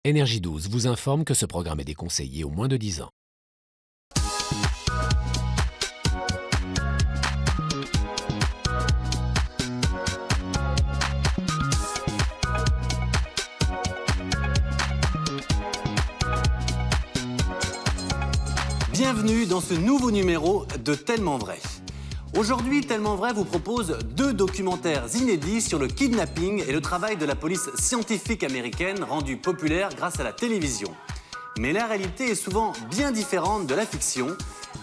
Énergie 12 vous informe que ce programme est déconseillé aux moins de 10 ans. Bienvenue dans ce nouveau numéro de Tellement Vrai. Aujourd'hui, Tellement Vrai vous propose 2 documentaires inédits sur le kidnapping et le travail de la police scientifique américaine rendue populaire grâce à la télévision. Mais la réalité est souvent bien différente de la fiction.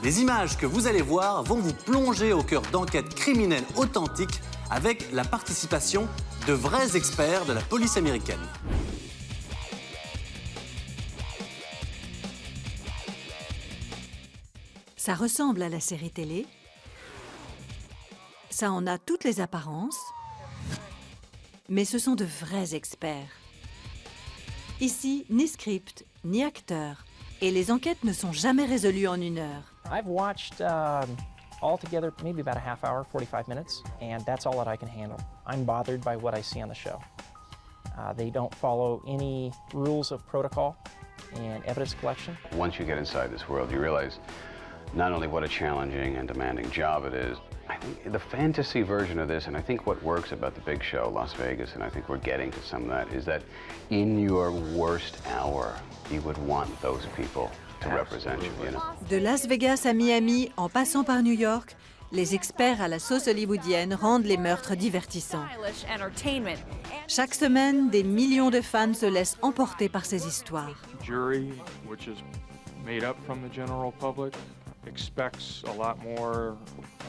Les images que vous allez voir vont vous plonger au cœur d'enquêtes criminelles authentiques avec la participation de vrais experts de la police américaine. Ça ressemble à la série télé. Ça en a toutes les apparences. Mais ce sont de vrais experts. Ici, ni script, ni acteur. Et les enquêtes ne sont jamais résolues en 1 heure. I've watched altogether maybe about a half hour, 45 minutes, and that's all that I can handle. I'm bothered by what I see on the show. They don't follow any rules of protocol and evidence collection. Once you get inside this world, you realize not only what a challenging and demanding job it is. I think the fantasy version of this, and I think what works about the big show, Las Vegas, and I think we're getting to some of that, is that in your worst hour, you would want those people to represent you, you know? De Las Vegas à Miami, en passant par New York, les experts à la sauce hollywoodienne rendent les meurtres divertissants. Chaque semaine, des millions de fans se laissent emporter par ces histoires. Jury, which is made up from the general public, expects a lot more,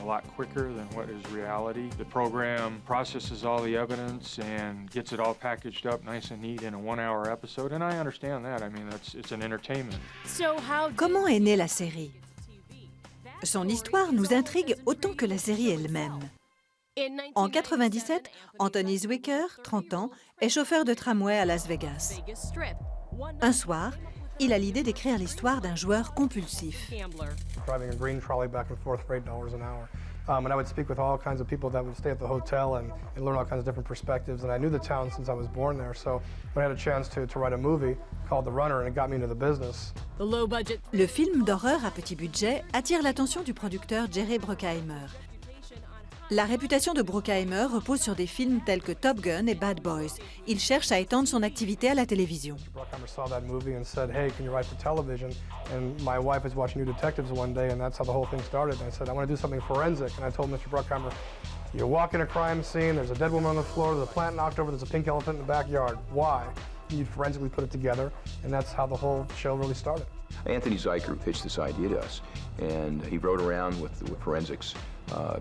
a lot quicker than what is reality. The program processes all the evidence and gets it all packaged up nice and neat in a 1-hour episode, and I understand that. I mean, it's an entertainment. Comment est née la série? Son histoire nous intrigue autant que la série elle-même. En 1997, Anthony Zwicker, 30 ans, est chauffeur de tramway à Las Vegas. Un soir, il a l'idée d'écrire l'histoire d'un joueur compulsif. Driving a green trolley back and forth for $8 an hour. And I would speak with all kinds of people that would stay at the hotel and learn all kinds of different perspectives. And I knew the town since I was born there, so I had a chance to write a movie called The Runner, and it got me into the business. Le film d'horreur à petit budget attire l'attention du producteur Jerry Bruckheimer. La réputation de Bruckheimer repose sur des films tels que Top Gun et Bad Boys. Il cherche à étendre son activité à la télévision. Bruckheimer saw that movie and said, "Hey, can you write for television?" And my wife was watching New Detectives one day, and that's how the whole thing started. And I said, "I want to do something forensic." And I told Mr. Bruckheimer, "You're walking a crime scene. There's a dead woman on the floor. There's a plant knocked over. There's a pink elephant in the backyard. Why?" You'd forensically put it together, and that's how the whole show really started. Anthony Zuiker pitched this idea to us, and he rode around with forensics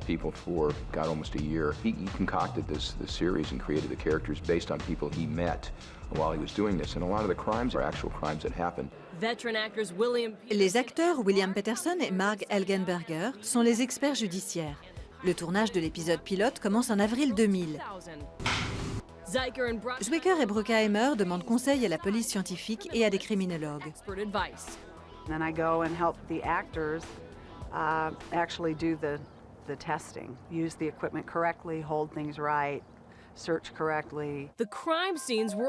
people for, God, almost a year. He concocted this series and created the characters based on people he met while he was doing this, and a lot of the crimes are actual crimes that happened. Les acteurs William Peterson et Marg Helgenberger sont les experts judiciaires. Le tournage de l'épisode pilote commence en avril 2000. Zwicker et Bruckheimer demandent conseil à la police scientifique et à des criminologues. Then I go and help the actors actually do the testing, use the equipment correctly, hold things right, search correctly.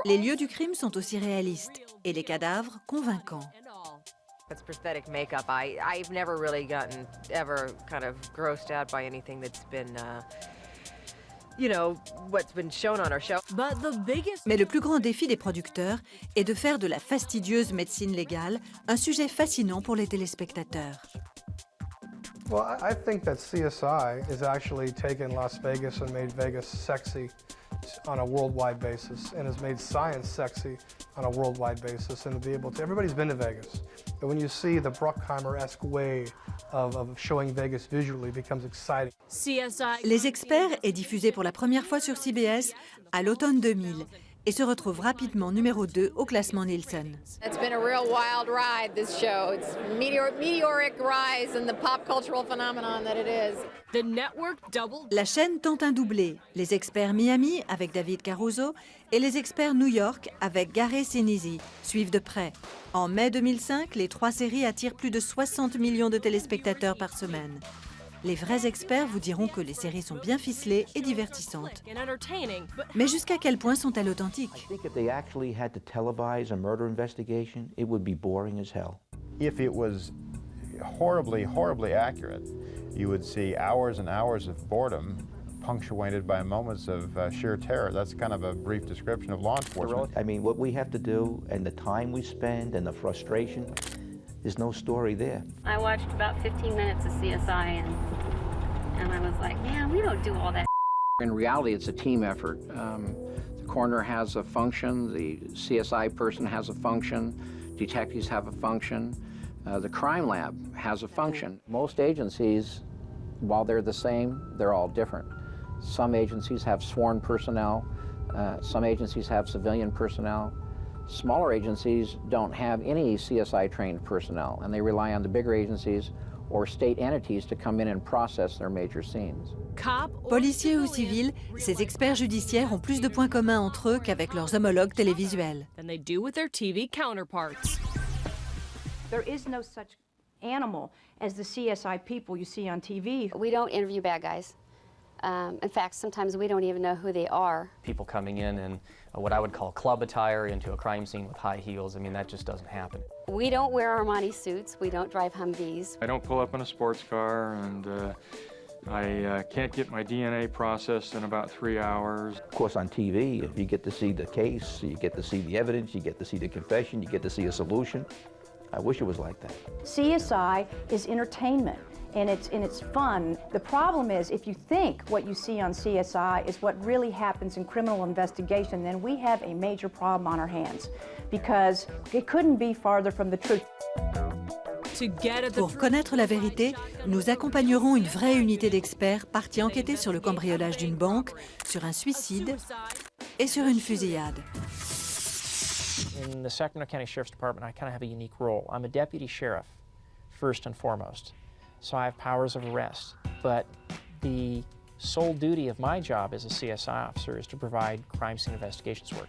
Les lieux du crime sont aussi réalistes et les cadavres convaincants. It's prosthetic makeup. I've never really gotten ever kind of grossed out by anything that's been what's been shown on our show. Mais le plus grand défi des producteurs est de faire de la fastidieuse médecine légale un sujet fascinant pour les téléspectateurs. Well, I think that CSI has actually taken Las Vegas and made Vegas sexy on a worldwide basis, and has made science sexy on a worldwide basis, and to be able to, everybody's been to Vegas, but when you see the Bruckheimer-esque way of showing Vegas visually, becomes exciting. Les Experts est diffusé pour la première fois sur CBS à l'automne 2000 et se retrouve rapidement numéro 2 au classement Nielsen. It's been a real wild ride, this show. It's meteoric rise in the pop cultural phenomenon that it is. La chaîne tente un doublé, les Experts Miami avec David Caruso et les Experts New York avec Gary Sinise suivent de près. En mai 2005, les 3 séries attirent plus de 60 millions de téléspectateurs par semaine. Les vrais experts vous diront que les séries sont bien ficelées et divertissantes. Mais jusqu'à quel point sont-elles authentiques? I think if they actually had to televise a murder investigation, it would be boring as hell. If it was horribly, horribly accurate, you would see hours and hours of boredom punctuated by moments of sheer terror. That's kind of a brief description of law enforcement. I mean, what we have to do and the time we spend and the frustration, there's no story there. I watched about 15 minutes of CSI and I was like, man, we don't do all that. In reality, it's a team effort. The coroner has a function, the CSI person has a function, detectives have a function, the crime lab has a function. Most agencies, while they're the same, they're all different. Some agencies have sworn personnel, some agencies have civilian personnel. Smaller agencies don't have any CSI-trained personnel, and they rely on the bigger agencies or state entities to come in and process their major scenes. Policiers ou civils, ces experts judiciaires ont plus de points communs entre eux qu'avec leurs homologues télévisuels. There is no such animal as the CSI people you see on TV. We don't interview bad guys. In fact, sometimes we don't even know who they are. People coming in what I would call club attire into a crime scene with high heels, I mean, that just doesn't happen. We don't wear Armani suits. We don't drive Humvees. I don't pull up in a sports car, and I can't get my DNA processed in about 3 hours. Of course, on TV, you get to see the case, you get to see the evidence, you get to see the confession, you get to see a solution. I wish it was like that. CSI is entertainment, and it's fun. The problem is, if you think what you see on CSI is what really happens in criminal investigation, then we have a major problem on our hands, because it couldn't be farther from the truth. Pour connaître la vérité, nous accompagnerons une vraie unité d'experts partie enquêter sur le cambriolage d'une banque, sur un suicide et sur une fusillade. In the Sacramento County Sheriff's Department, I kind of have a unique role. I'm a deputy sheriff, first and foremost. So I have powers of arrest. But the sole duty of my job as a CSI officer is to provide crime scene investigations work.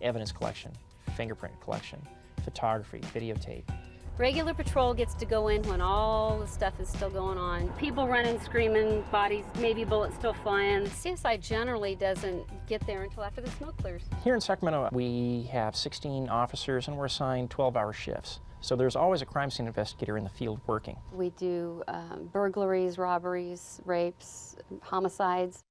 Evidence collection, fingerprint collection, photography, videotape. Regular patrol gets to go in when all the stuff is still going on. People running, screaming, bodies, maybe bullets still flying. CSI generally doesn't get there until after the smoke clears. Here in Sacramento, we have 16 officers and we're assigned 12-hour shifts. So there's always a crime scene investigator in the field working. We do burglaries, robberies, rapes, homicides.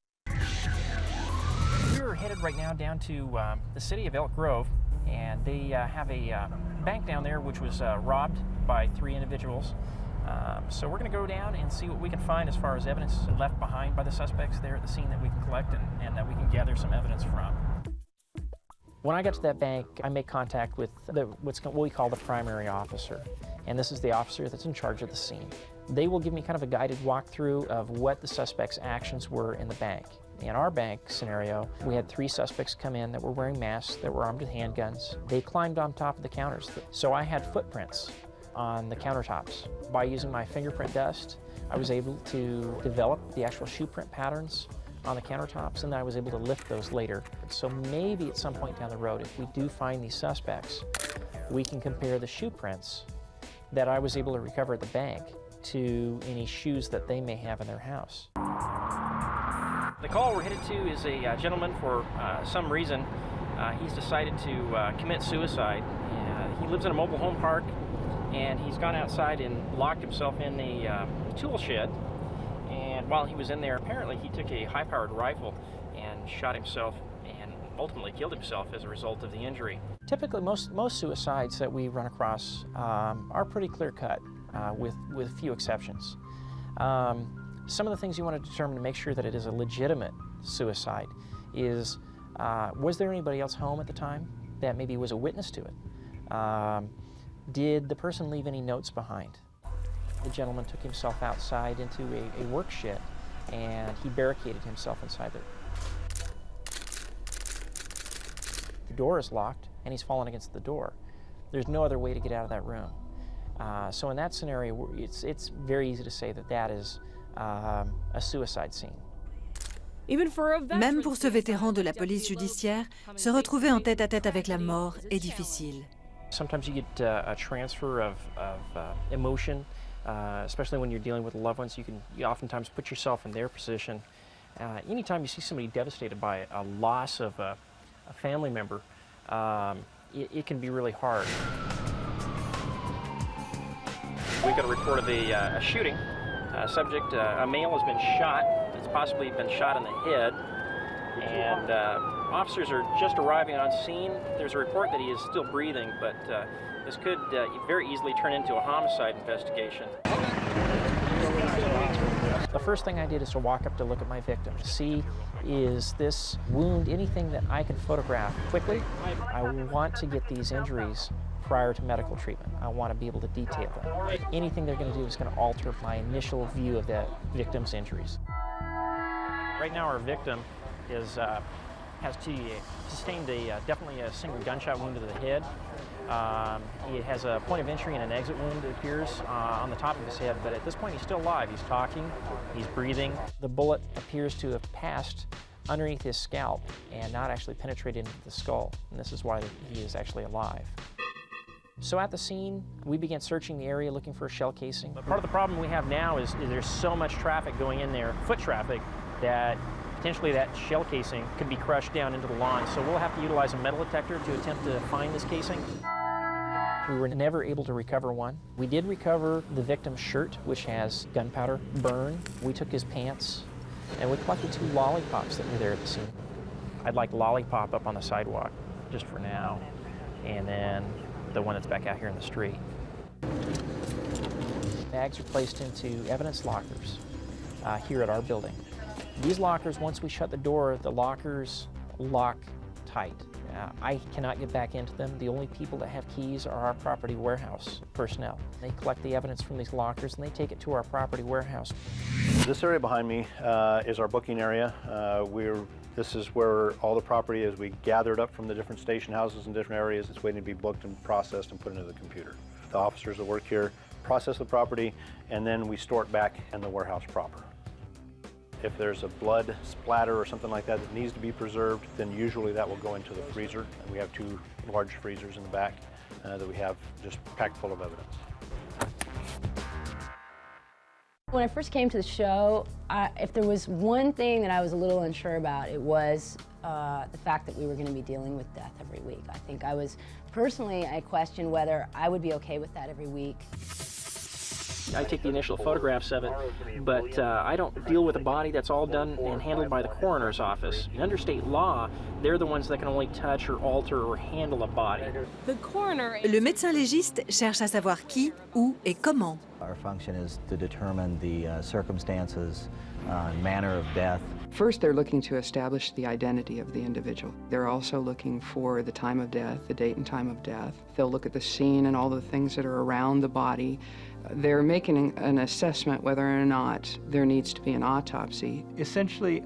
We're headed right now down to the city of Elk Grove, and they have a bank down there which was robbed by 3 individuals. So we're going to go down and see what we can find as far as evidence left behind by the suspects there at the scene that we can collect and that we can gather some evidence from. When I get to that bank, I make contact with what we call the primary officer, and this is the officer that's in charge of the scene. They will give me kind of a guided walkthrough of what the suspects' actions were in the bank. In our bank scenario, we had 3 suspects come in that were wearing masks, that were armed with handguns. They climbed on top of the counters. So I had footprints on the countertops. By using my fingerprint dust, I was able to develop the actual shoe print patterns on the countertops, and then I was able to lift those later. So maybe at some point down the road, if we do find these suspects, we can compare the shoe prints that I was able to recover at the bank to any shoes that they may have in their house. The call we're headed to is a gentleman for some reason. He's decided to commit suicide. He lives in a mobile home park, and he's gone outside and locked himself in a tool shed. And while he was in there, apparently he took a high-powered rifle and shot himself and ultimately killed himself as a result of the injury. Typically, most suicides that we run across are pretty clear-cut, with few exceptions. Some of the things you want to determine to make sure that it is a legitimate suicide is, was there anybody else home at the time that maybe was a witness to it? Did the person leave any notes behind? The gentleman took himself outside into a work shed, and he barricaded himself inside there. The door is locked, and he's fallen against the door. There's no other way to get out of that room. So in that scenario, it's very easy to say that that is a suicide scene. Même pour ce vétéran de la police judiciaire, se retrouver en tête-à-tête avec la mort est difficile. Sometimes you get a transfer of emotion especially when you're dealing with loved ones. You oftentimes put yourself in their position. Anytime you see somebody devastated by a loss of a family member, it can be really hard. We got a report of a shooting. A male has been shot. It's possibly been shot in the head. And officers are just arriving on scene. There's a report that he is still breathing, but this could very easily turn into a homicide investigation. The first thing I did is to walk up to look at my victim, to see, is this wound anything that I can photograph quickly? I want to get these injuries prior to medical treatment. I want to be able to detail them. Anything they're going to do is going to alter my initial view of that victim's injuries. Right now our victim has sustained definitely a single gunshot wound to the head. He has a point of entry and an exit wound, it appears, on the top of his head, but at this point he's still alive. He's talking, he's breathing. The bullet appears to have passed underneath his scalp and not actually penetrated into the skull, and this is why he is actually alive. So at the scene, we began searching the area looking for a shell casing. But part of the problem we have now is there's so much traffic going in there, foot traffic, that potentially that shell casing could be crushed down into the lawn. So we'll have to utilize a metal detector to attempt to find this casing. We were never able to recover one. We did recover the victim's shirt, which has gunpowder burn. We took his pants, and we collected 2 lollipops that were there at the scene. I'd like lollipop up on the sidewalk, just for now, and then the one that's back out here in the street. Bags are placed into evidence lockers here at our building. These lockers, once we shut the door, the lockers lock tight. I cannot get back into them. The only people that have keys are our property warehouse personnel. They collect the evidence from these lockers and they take it to our property warehouse. This area behind me is our booking area. This is where all the property is. We gather it up from the different station houses in different areas. It's waiting to be booked and processed and put into the computer. The officers that work here process the property, and then we store it back in the warehouse proper. If there's a blood splatter or something like that that needs to be preserved, then usually that will go into the freezer. And we have 2 large freezers in the back that we have just packed full of evidence. When I first came to the show, if there was one thing that I was a little unsure about, it was the fact that we were going to be dealing with death every week. I think I questioned whether I would be okay with that every week. I take the initial photographs of it, but I don't deal with a body. That's all done and handled by the coroner's office. Under state law, they're the ones that can only touch or alter or handle a body. Le médecin légiste cherche à savoir qui, où et comment. Our function is to determine the circumstances and manner of death. First, they're looking to establish the identity of the individual. They're also looking for the time of death, the date and time of death. They'll look at the scene and all the things that are around the body. They're making an assessment whether or not there needs to be an autopsy. Essentially,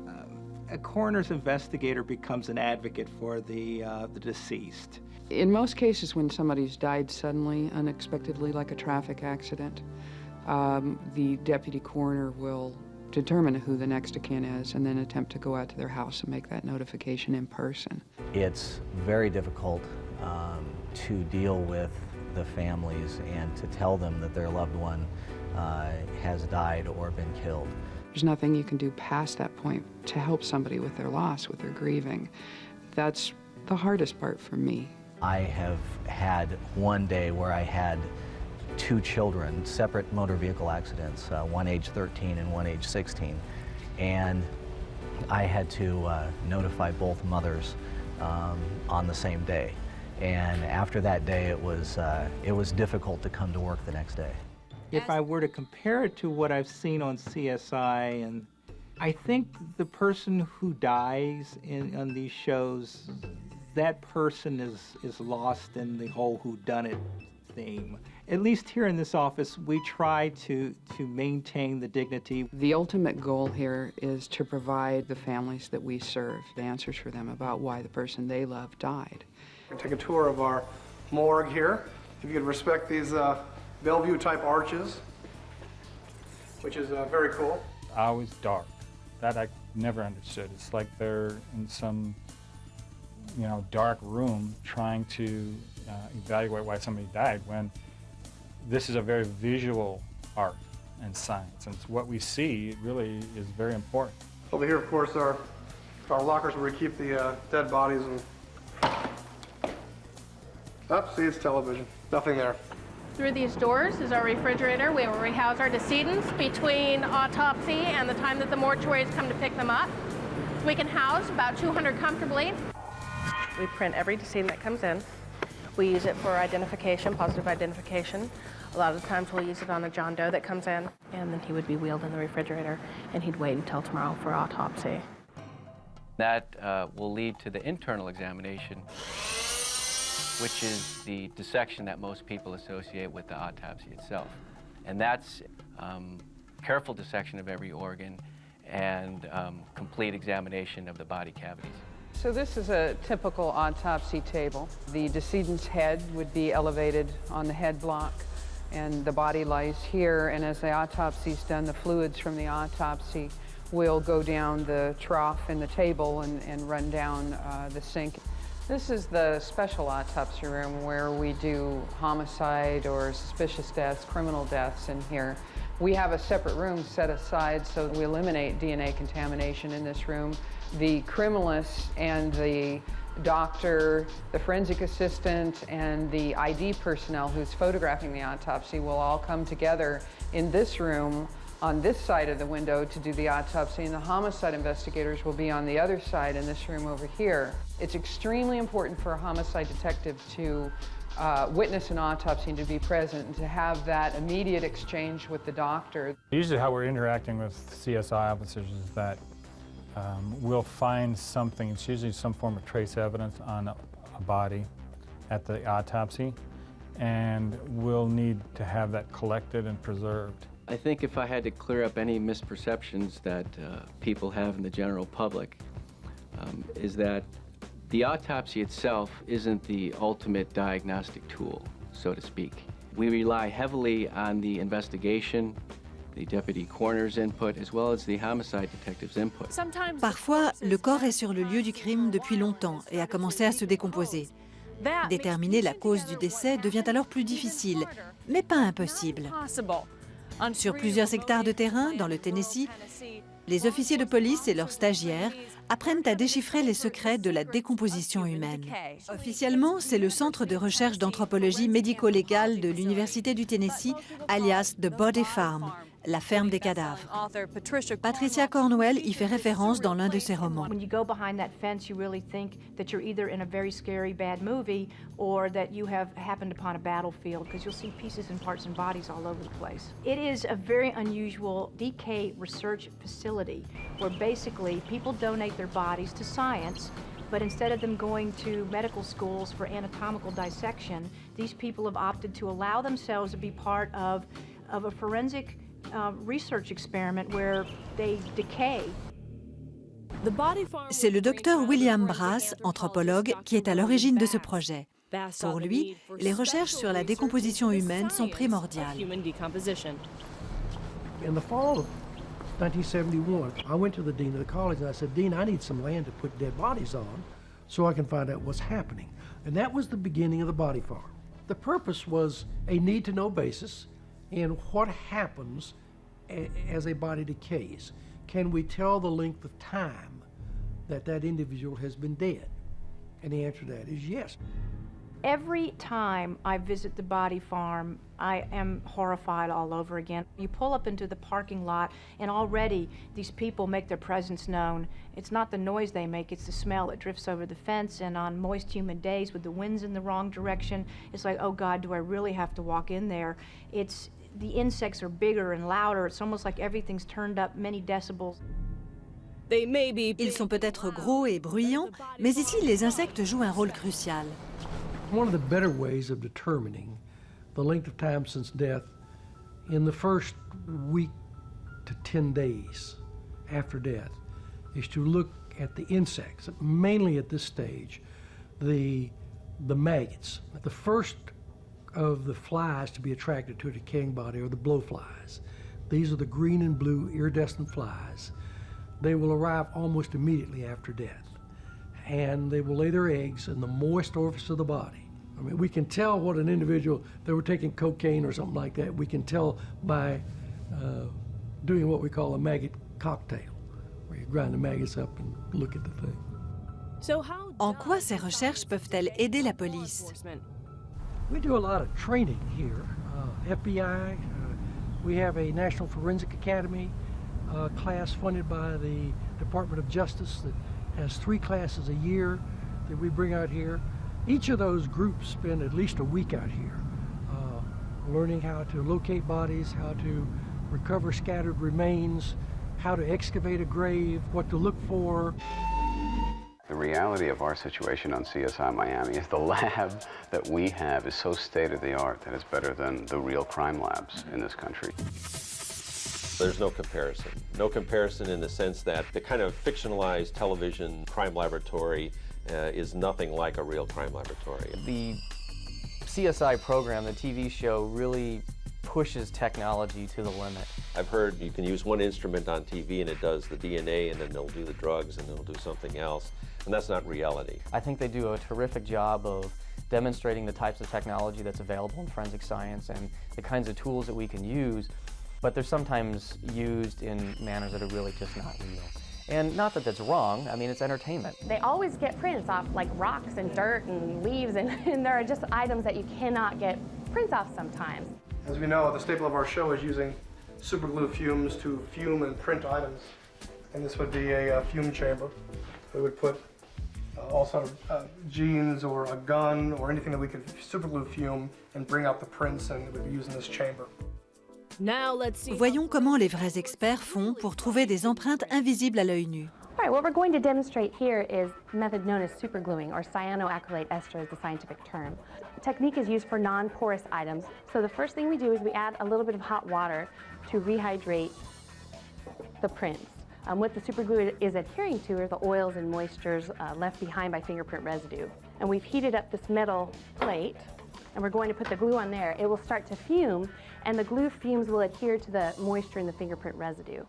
a coroner's investigator becomes an advocate for the deceased. In most cases, when somebody's died suddenly, unexpectedly, like a traffic accident, the deputy coroner will determine who the next of kin is and then attempt to go out to their house and make that notification in person. It's very difficult to deal with the families and to tell them that their loved one has died or been killed. There's nothing you can do past that point to help somebody with their loss, with their grieving. That's the hardest part for me. I have had one day where I had 2 children, separate motor vehicle accidents, one age 13 and one age 16, and I had to notify both mothers on the same day. And after that day, it was difficult to come to work the next day. If I were to compare it to what I've seen on CSI, and I think the person who dies on these shows, that person is lost in the whole whodunit theme. At least here in this office, we try to maintain the dignity. The ultimate goal here is to provide the families that we serve the answers for them about why the person they love died. Take a tour of our morgue here. If you could respect these Bellevue-type arches, which is very cool. Always dark. That I never understood. It's like they're in some, dark room trying to evaluate why somebody died, when this is a very visual art and science. And what we see really is very important. Over here, of course, are our lockers where we keep the dead bodies. And see, it's television. Nothing there. Through these doors is our refrigerator where we house our decedents between autopsy and the time that the mortuaries come to pick them up. We can house about 200 comfortably. We print every decedent that comes in. We use it for identification, positive identification. A lot of the times we'll use it on a John Doe that comes in, and then he would be wheeled in the refrigerator, and he'd wait until tomorrow for autopsy. That will lead to the internal examination, which is the dissection that most people associate with the autopsy itself. And that's careful dissection of every organ and complete examination of the body cavities. So this is a typical autopsy table. The decedent's head would be elevated on the head block, and the body lies here, and as the autopsy is done, the fluids from the autopsy will go down the trough in the table and run down the sink. This is the special autopsy room where we do homicide or suspicious deaths, criminal deaths in here. We have a separate room set aside so we eliminate DNA contamination in this room. The criminalist and the doctor, the forensic assistant, and the ID personnel who's photographing the autopsy will all come together in this room on this side of the window to do the autopsy, and the homicide investigators will be on the other side in this room over here. It's extremely important for a homicide detective to witness an autopsy and to be present and to have that immediate exchange with the doctor. Usually how we're interacting with CSI officers is that we'll find something, it's usually some form of trace evidence on a body at the autopsy, and we'll need to have that collected and preserved. I think if I had to clear up any misperceptions that people have in the general public, is that the autopsy itself isn't the ultimate diagnostic tool, so to speak. We rely heavily on the investigation, the deputy coroner's input, as well as the homicide detective's input. Parfois, le corps est sur le lieu du crime depuis longtemps et a commencé à se décomposer. Déterminer la cause du décès devient alors plus difficile, mais pas impossible. Sur plusieurs hectares de terrain, dans le Tennessee, les officiers de police et leurs stagiaires apprennent à déchiffrer les secrets de la décomposition humaine. Officiellement, c'est le Centre de recherche d'anthropologie médico-légale de l'Université du Tennessee, alias The Body Farm, la ferme des cadavres. Patricia Cornwell y fait référence dans l'un de ses romans. When you go behind that fence, you really think that you're either in a very scary bad movie or that you have happened upon a battlefield, because you'll see pieces and parts and bodies all over the place. It is a very unusual decay research facility where basically people donate their bodies to science, but instead of them going to medical schools for anatomical dissection, these people have opted to allow themselves to be part of a forensic research experiment where they decay. C'est le docteur William Brass, anthropologue, qui est à l'origine de ce projet. Pour lui, les recherches sur la décomposition humaine sont primordiales. In the fall of 1971, I went to the dean of the college and I said, "Dean, I need some land to put dead bodies on so I can find out what's happening." And that was the beginning of the body farm. The purpose was a need-to-know basis in what happens as a body decays. Can we tell the length of time that that individual has been dead? And the answer to that is yes. Every time I visit the body farm, I am horrified all over again. You pull up into the parking lot and already these people make their presence known. It's not the noise they make, it's the smell that drifts over the fence, and on moist, humid days with the winds in the wrong direction, it's like, oh God, do I really have to walk in there? The insects are bigger and louder. It's almost like everything's turned up many decibels. Ils sont peut-être gros et bruyants, mais ici, les insectes jouent un rôle crucial. One of the better ways of determining the length of time since death in the first week to 10 days after death is to look at the insects, mainly at this stage, the maggots. The first of the flies to be attracted to a decaying body are the blowflies. These are the green and blue iridescent flies. They will arrive almost immediately after death, and they will lay their eggs in the moist orifice of the body. I mean, we can tell what an individual, they were taking cocaine or something like that, we can tell by doing what we call a maggot cocktail, where you grind the maggots up and look at the thing. En quoi ces recherches peuvent-elles aider la police? We do a lot of training here. FBI, we have a National Forensic Academy class funded by the Department of Justice that has 3 classes a year that we bring out here. Each of those groups spend at least a week out here learning how to locate bodies, how to recover scattered remains, how to excavate a grave, what to look for. The reality of our situation on CSI Miami is the lab that we have is so state-of-the-art that it's better than the real crime labs in this country. There's no comparison. No comparison in the sense that the kind of fictionalized television crime laboratory is nothing like a real crime laboratory. The CSI program, the TV show, really pushes technology to the limit. I've heard you can use one instrument on TV and it does the DNA and then they'll do the drugs and they'll do something else. And that's not reality. I think they do a terrific job of demonstrating the types of technology that's available in forensic science and the kinds of tools that we can use, but they're sometimes used in manners that are really just not real. And not that that's wrong, I mean, it's entertainment. They always get prints off like rocks and dirt and leaves, and there are just items that you cannot get prints off sometimes. As we know, the staple of our show is using superglue fumes to fume and print items. And this would be a fume chamber. We would put all sort of jeans or a gun or anything that we could superglue fume and bring out the prints, and it would be used in this chamber. Voyons comment les vrais experts font pour trouver des empreintes invisibles à l'œil nu. All right, what we're going to demonstrate here is a method known as supergluing, or cyanoacrylate ester is the scientific term. The technique is used for non-porous items. So the first thing we do is we add a little bit of hot water to rehydrate the prints. What the superglue is adhering to are the oils and moistures left behind by fingerprint residue. And we've heated up this metal plate, and we're going to put the glue on there. It will start to fume, and the glue fumes will adhere to the moisture in the fingerprint residue.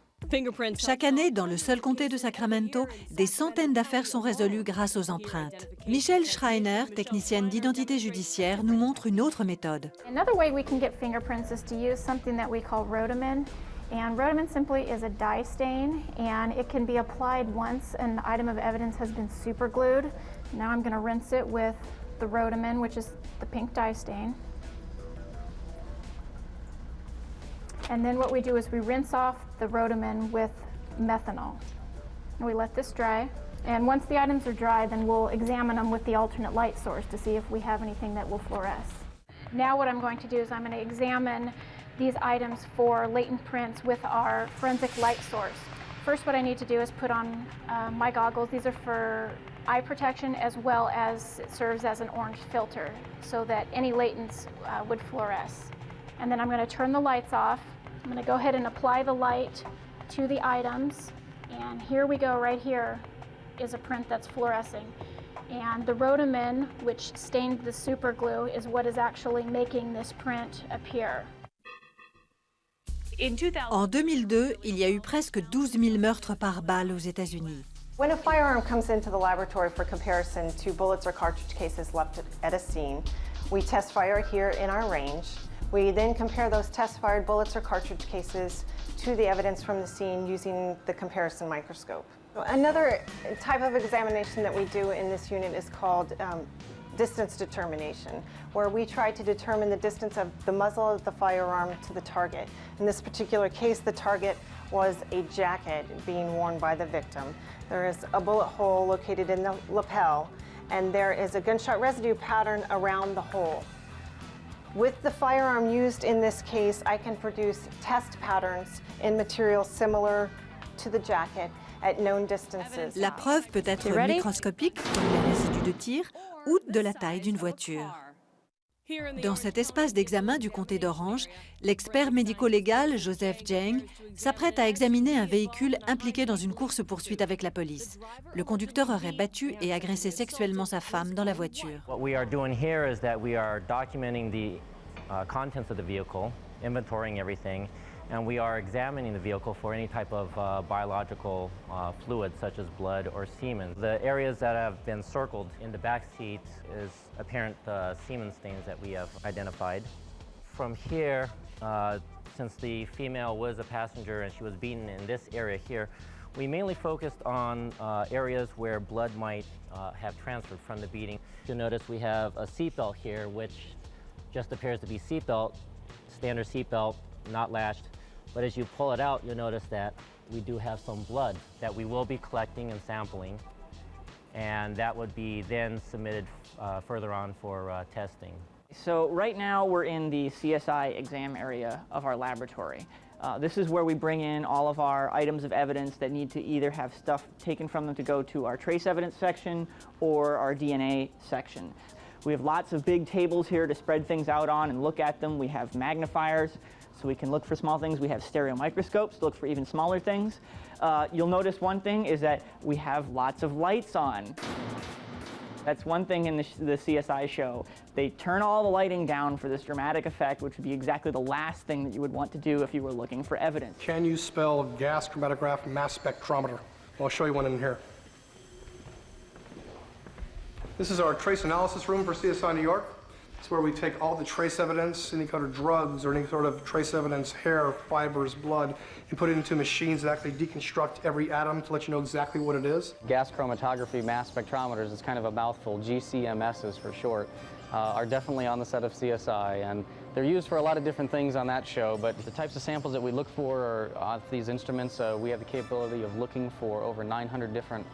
Chaque année, dans le seul comté de Sacramento, des centaines d'affaires sont résolues grâce aux empreintes. Michelle Schreiner, technicienne d'identité judiciaire, nous montre une autre méthode. Another way we can get fingerprints is to use something that we call rhodamin. And rhodamin simply is a dye stain, and it can be applied once an item of evidence has been superglued. Now I'm going to rinse it with the rhodamin, which is the pink dye stain. And then what we do is we rinse off the rhodamin with methanol. And we let this dry. And once the items are dry, then we'll examine them with the alternate light source to see if we have anything that will fluoresce. Now what I'm going to do is I'm going to examine these items for latent prints with our forensic light source. First, what I need to do is put on my goggles. These are for eye protection, as well as it serves as an orange filter so that any latents would fluoresce. And then I'm going to turn the lights off. I'm going to go ahead and apply the light to the items. And here we go, right here is a print that's fluorescing. And the rhodamin, which stained the superglue, is what is actually making this print appear. En 2002, il y a eu presque 12 000 meurtres par balle aux États-Unis. When a firearm comes into the laboratory for comparison to bullets or cartridge cases left at a scene, we test fire it here in our range. We then compare those test-fired bullets or cartridge cases to the evidence from the scene using the comparison microscope. Another type of examination that we do in this unit is called distance determination, where we try to determine the distance of the muzzle of the firearm to the target. In this particular case, the target was a jacket being worn by the victim. There is a bullet hole located in the lapel, and there is a gunshot residue pattern around the hole. With the firearm used in this case, I can produce test patterns in materials similar to the jacket at known distances. La preuve peut être microscopique, comme les résidus de tir, ou de la taille d'une voiture. Dans cet espace d'examen du comté d'Orange, l'expert médico-légal Joseph Jeng s'apprête à examiner un véhicule impliqué dans une course-poursuite avec la police. Le conducteur aurait battu et agressé sexuellement sa femme dans la voiture. What we are doing here is that we are documenting the contents of the vehicle, inventorying everything, and we are examining the vehicle for any type of biological fluid such as blood or semen. The areas that have been circled in the back seat is apparent semen stains that we have identified. From here, since the female was a passenger and she was beaten in this area here, we mainly focused on areas where blood might have transferred from the beating. You'll notice we have a seatbelt here, which just appears to be seatbelt, standard seatbelt, not lashed. But as you pull it out, you'll notice that we do have some blood that we will be collecting and sampling, and that would be then submitted further on for testing. So right now we're in the CSI exam area of our laboratory. This is where we bring in all of our items of evidence that need to either have stuff taken from them to go to our trace evidence section or our DNA section. We have lots of big tables here to spread things out on and look at them. We have magnifiers so we can look for small things. We have stereo microscopes to look for even smaller things. You'll notice one thing is that we have lots of lights on. That's one thing in the CSI show. They turn all the lighting down for this dramatic effect, which would be exactly the last thing that you would want to do if you were looking for evidence. Can you spell gas chromatograph mass spectrometer? I'll show you one in here. This is our trace analysis room for CSI New York. It's where we take all the trace evidence, any kind of drugs or any sort of trace evidence, hair, fibers, blood, and put it into machines that actually deconstruct every atom to let you know exactly what it is. Gas chromatography mass spectrometers is kind of a mouthful, GCMSs for short, are definitely on the set of CSI, and they're used for a lot of different things on that show, but the types of samples that we look for are on these instruments. We have the capability of looking for over 900 different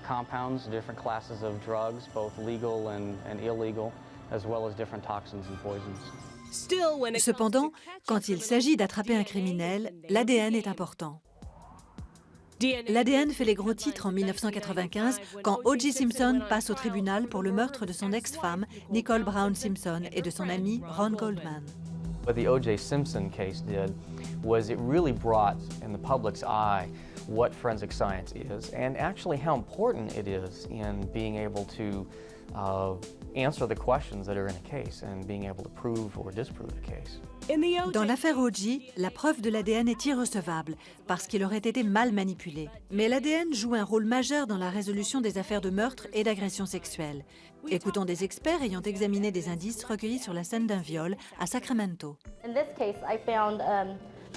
compounds, different classes of drugs, both legal and illegal, as well as different toxins and poisons. Cependant, quand il s'agit d'attraper un criminel, l'ADN est important. L'ADN fait les gros titres en 1995 quand O.J. Simpson passe au tribunal pour le meurtre de son ex-femme, Nicole Brown Simpson, et de son ami Ron Goldman. What the O.J. Simpson case did was it really brought in the public's eye what forensic science is and actually how important it is in being able to answer the questions that are in a case and being able to prove or disprove a case. Dans l'affaire O.J., la preuve de l'ADN est irrecevable parce qu'il aurait été mal manipulé. Mais l'ADN joue un rôle majeur dans la résolution des affaires de meurtre et d'agression sexuelle. Écoutons des experts ayant examiné des indices recueillis sur la scène d'un viol à Sacramento. In this case, I found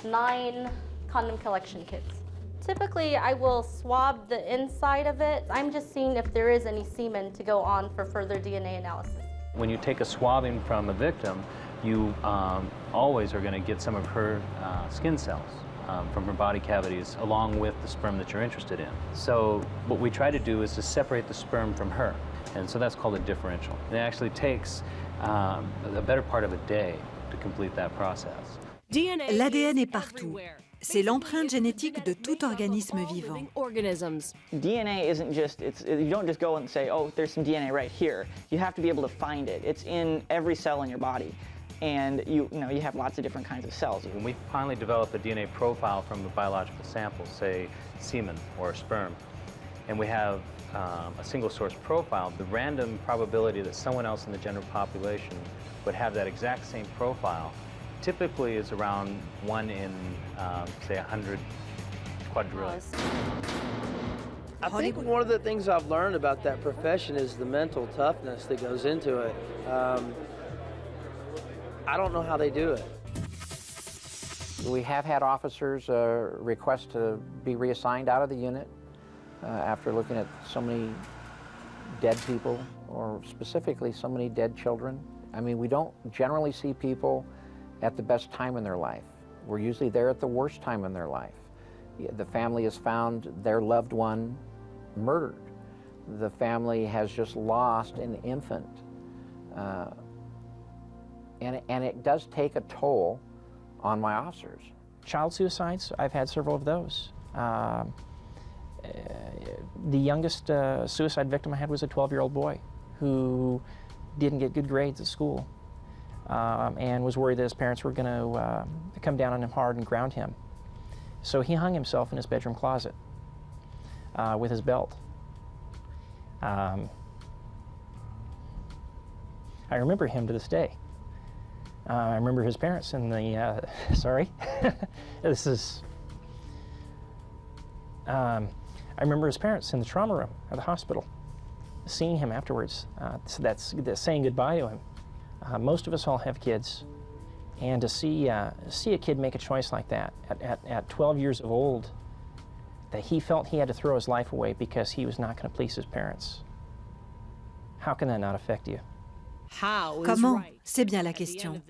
9 condom collection kits. Typically, I will swab the inside of it. I'm just seeing if there is any semen to go on for further DNA analysis. When you take a swabbing from a victim, you always are going to get some of her skin cells from her body cavities along with the sperm that you're interested in. So what we try to do is to separate the sperm from her, and so that's called a differential. It actually takes a better part of a day to complete that process. L'ADN est partout. C'est l'empreinte génétique de tout organisme vivant. DNA isn't just, you don't just go and say, oh, there's some DNA right here. You have to be able to find it. It's in every cell in your body. And you have lots of different kinds of cells. When we finally develop a DNA profile from a biological sample, say semen or sperm, and we have a single source profile, the random probability that someone else in the general population would have that exact same profile typically is around 1 in, say, 100 quadrillion. I think one of the things I've learned about that profession is the mental toughness that goes into it. I don't know how they do it. We have had officers request to be reassigned out of the unit after looking at so many dead people, or specifically so many dead children. I mean, we don't generally see people at the best time in their life. We're usually there at the worst time in their life. The family has found their loved one murdered. The family has just lost an infant. And it does take a toll on my officers. Child suicides, I've had several of those. The youngest suicide victim I had was a 12-year-old boy who didn't get good grades at school. And was worried that his parents were going to come down on him hard and ground him. So he hung himself in his bedroom closet with his belt. I remember him to this day. I remember his parents in the, sorry, this is, I remember his parents in the trauma room at the hospital, seeing him afterwards, so that's saying goodbye to him. Most of us all have kids, and to see a kid make a choice like that at 12 years of old, that he felt he had to throw his life away because he was not going to please his parents. How can that not affect you? Comment? C'est bien la question.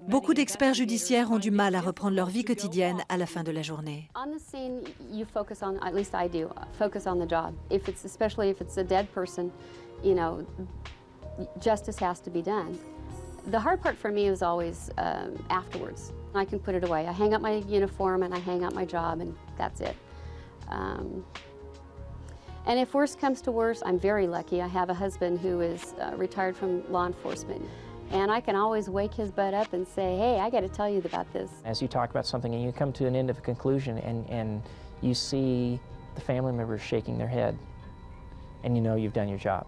Beaucoup d'experts judiciaires ont du mal à reprendre leur vie quotidienne à la fin de la journée. On the scene, you focus on, at least I do, focus on the job. Especially if it's a dead person, you know, justice has to be done. The hard part for me is always afterwards. I can put it away. I hang up my uniform and I hang up my job, and that's it. And if worse comes to worse, I'm very lucky. I have a husband who is retired from law enforcement. And I can always wake his butt up and say, hey, I got to tell you about this. As you talk about something and you come to an end of a conclusion and you see the family members shaking their head and you know you've done your job.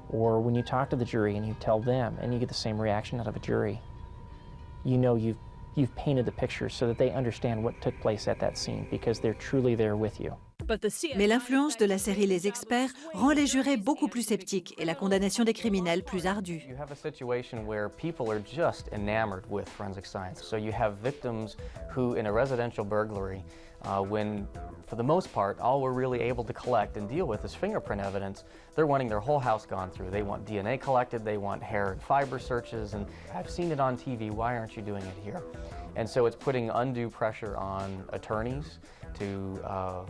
Or when you talk to the jury and you tell them and you get the same reaction out of a jury, you know you've painted the picture so that they understand what took place at that scene because they're truly there with you. Mais l'influence de la série Les Experts rend les jurés beaucoup plus sceptiques et la condamnation des criminels plus ardue. You have a situation where people are just enamored with forensic science. So you have victims who, in a residential burglary, when, for the most part, all we're really able to collect and deal with is fingerprint evidence, they're wanting their whole house gone through. They want DNA collected, they want hair and fiber searches, and I've seen it on TV, why aren't you doing it here? And so it's putting undue pressure on attorneys to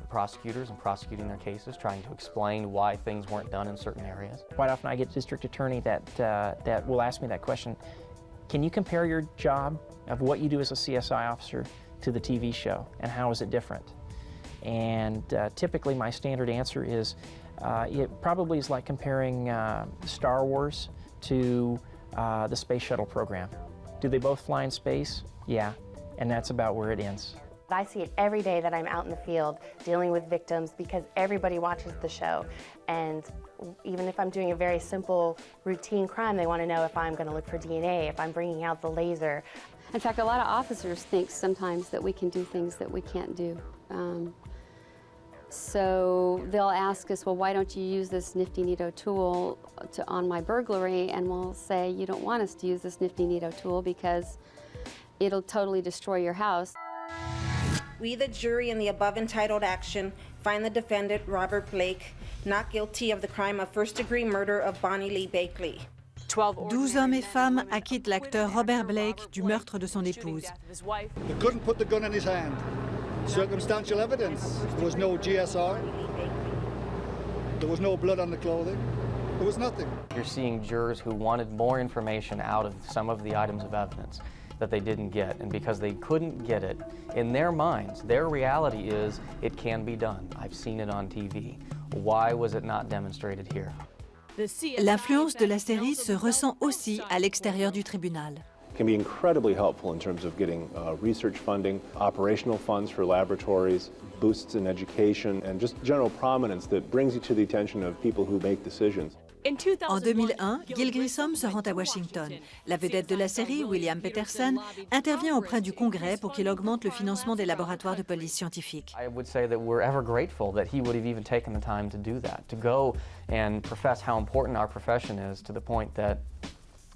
prosecutors and prosecuting their cases, trying to explain why things weren't done in certain areas. Quite often I get a district attorney that will ask me that question. Can you compare your job of what you do as a CSI officer to the TV show, and how is it different? And typically my standard answer is it probably is like comparing Star Wars to the space shuttle program. Do they both fly in space? Yeah, and that's about where it ends. I see it every day that I'm out in the field dealing with victims because everybody watches the show. And even if I'm doing a very simple routine crime, they want to know if I'm going to look for DNA, if I'm bringing out the laser. In fact, a lot of officers think sometimes that we can do things that we can't do. So they'll ask us, well, why don't you use this nifty-neato tool on my burglary? And we'll say, you don't want us to use this nifty-neato tool because it'll totally destroy your house. We, the jury, in the above entitled action, find the defendant, Robert Blake, not guilty of the crime of first-degree murder of Bonnie Lee Bakley. 12 hommes et femmes acquittent l'acteur Robert Blake du meurtre de son épouse. They couldn't put the gun in his hand. Circumstantial evidence. There was no GSR. There was no blood on the clothing. There was nothing. You're seeing jurors who wanted more information out of some of the items of evidence that they didn't get, and because they couldn't get it, in their minds, their reality is it can be done. I've seen it on TV. Why was it not demonstrated here? L'influence de la série se ressent aussi à l'extérieur du tribunal. Can be incredibly helpful in terms of getting research funding, operational funds for laboratories, boosts in education, and just general prominence that brings you to the attention of people who make decisions. En 2001, Gil Grissom se rend à Washington. La vedette de la série, William Peterson, intervient auprès du Congrès pour qu'il augmente le financement des laboratoires de police scientifique. I would say that we're ever grateful that he would have even taken the time to do that, to go and profess how important our profession is to the point that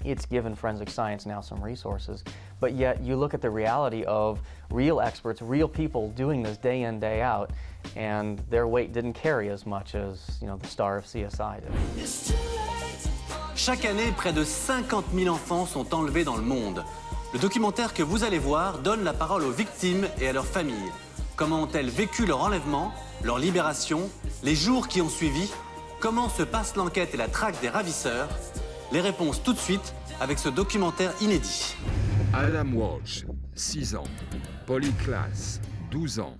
it's given forensic science now some resources. But yet you look at the reality of real experts, real people doing this day in, day out, and their weight didn't carry as much as, you know, the star of CSI did. Chaque année, près de 50 000 enfants sont enlevés dans le monde. Le documentaire que vous allez voir donne la parole aux victimes et à leurs familles. Comment ont-elles vécu leur enlèvement, leur libération, les jours qui ont suivi? Comment se passe l'enquête et la traque des ravisseurs? Les réponses tout de suite avec ce documentaire inédit. Adam Walsh, 6 ans. Polly Klaas, 12 ans.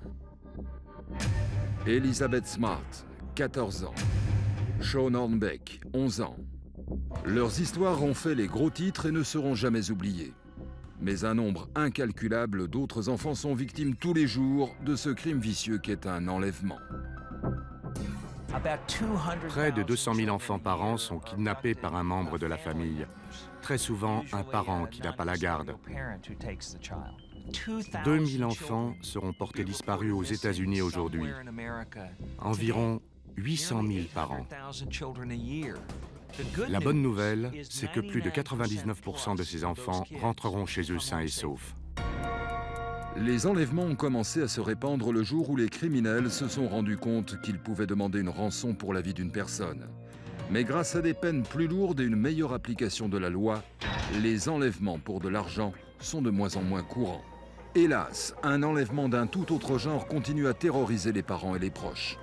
Elizabeth Smart, 14 ans. Sean Hornbeck, 11 ans. Leurs histoires ont fait les gros titres et ne seront jamais oubliées. Mais un nombre incalculable d'autres enfants sont victimes tous les jours de ce crime vicieux qu'est un enlèvement. Près de 200 000 enfants par an sont kidnappés par un membre de la famille, très souvent un parent qui n'a pas la garde. 2000 enfants seront portés disparus aux États-Unis aujourd'hui, environ 800 000 par an. La bonne nouvelle, c'est que plus de 99% de ces enfants rentreront chez eux sains et saufs. Les enlèvements ont commencé à se répandre le jour où les criminels se sont rendus compte qu'ils pouvaient demander une rançon pour la vie d'une personne. Mais grâce à des peines plus lourdes et une meilleure application de la loi, les enlèvements pour de l'argent sont de moins en moins courants. Hélas, un enlèvement d'un tout autre genre continue à terroriser les parents et les proches.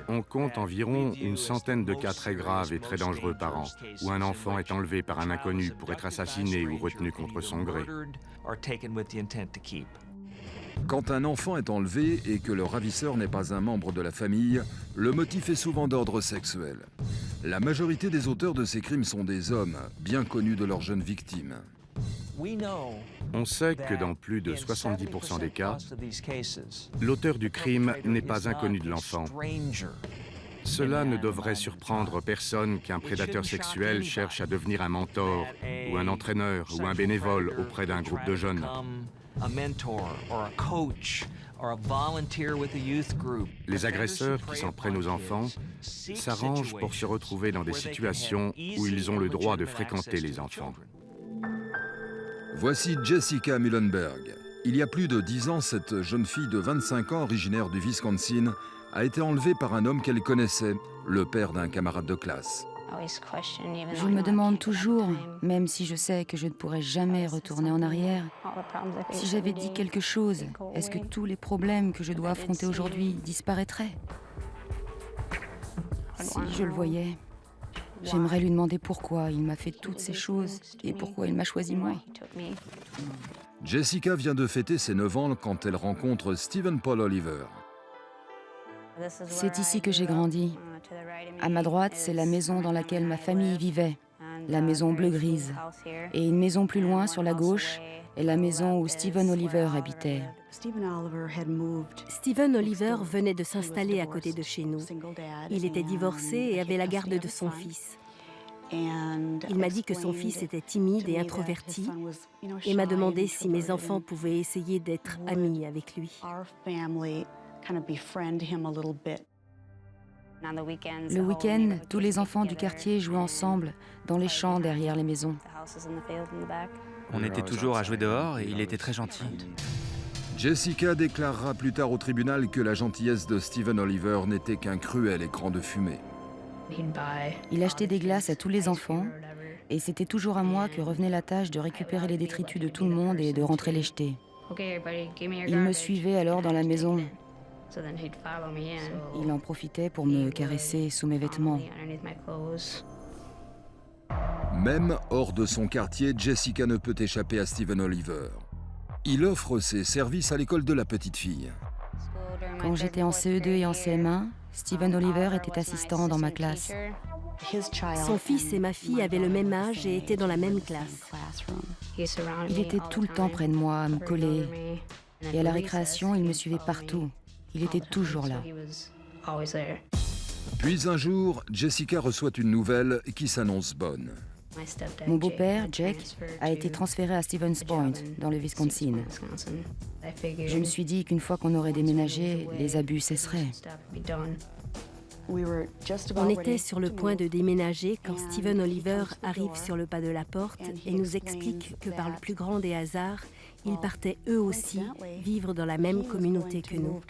On compte environ une centaine de cas très graves et très dangereux par an, où un enfant est enlevé par un inconnu pour être assassiné ou retenu contre son gré. Quand un enfant est enlevé et que le ravisseur n'est pas un membre de la famille, le motif est souvent d'ordre sexuel. La majorité des auteurs de ces crimes sont des hommes, bien connus de leurs jeunes victimes. On sait que dans plus de 70% des cas, l'auteur du crime n'est pas inconnu de l'enfant. Cela ne devrait surprendre personne qu'un prédateur sexuel cherche à devenir un mentor, ou un entraîneur, ou un bénévole auprès d'un groupe de jeunes. Les agresseurs qui s'en prennent aux enfants s'arrangent pour se retrouver dans des situations où ils ont le droit de fréquenter les enfants. Voici Jessica Muhlenberg. Il y a plus de 10 ans, cette jeune fille de 25 ans, originaire du Wisconsin, a été enlevée par un homme qu'elle connaissait, le père d'un camarade de classe. Je me demande toujours, même si je sais que je ne pourrai jamais retourner en arrière, si j'avais dit quelque chose, est-ce que tous les problèmes que je dois affronter aujourd'hui disparaîtraient? Si je le voyais, j'aimerais lui demander pourquoi il m'a fait toutes ces choses et pourquoi il m'a choisi moi. Jessica vient de fêter ses 9 ans quand elle rencontre Stephen Paul Oliver. C'est ici que j'ai grandi. À ma droite, c'est la maison dans laquelle ma famille vivait, la maison bleu-grise. Et une maison plus loin, sur la gauche, est la maison où Stephen Oliver habitait. Stephen Oliver venait de s'installer à côté de chez nous. Il était divorcé et avait la garde de son fils. Il m'a dit que son fils était timide et introverti et m'a demandé si mes enfants pouvaient essayer d'être amis avec lui. Le week-end, tous les enfants du quartier jouaient ensemble dans les champs derrière les maisons. On était toujours à jouer dehors et il était très gentil. Jessica déclarera plus tard au tribunal que la gentillesse de Stephen Oliver n'était qu'un cruel écran de fumée. Il achetait des glaces à tous les enfants et c'était toujours à moi que revenait la tâche de récupérer les détritus de tout le monde et de rentrer les jeter. Il me suivait alors dans la maison. Il en profitait pour me caresser sous mes vêtements. Même hors de son quartier, Jessica ne peut échapper à Stephen Oliver. Il offre ses services à l'école de la petite fille. Quand j'étais en CE2 et en CM1, Stephen Oliver était assistant dans ma classe. Son fils et ma fille avaient le même âge et étaient dans la même classe. Il était tout le temps près de moi, à me coller. Et à la récréation, il me suivait partout. Il était toujours là. Puis un jour, Jessica reçoit une nouvelle qui s'annonce bonne. Mon beau-père, Jack, a été transféré à Stevens Point, dans le Wisconsin. Je me suis dit qu'une fois qu'on aurait déménagé, les abus cesseraient. On était sur le point de déménager quand Stephen Oliver arrive sur le pas de la porte et nous explique que par le plus grand des hasards, ils partaient eux aussi vivre dans la même communauté que nous.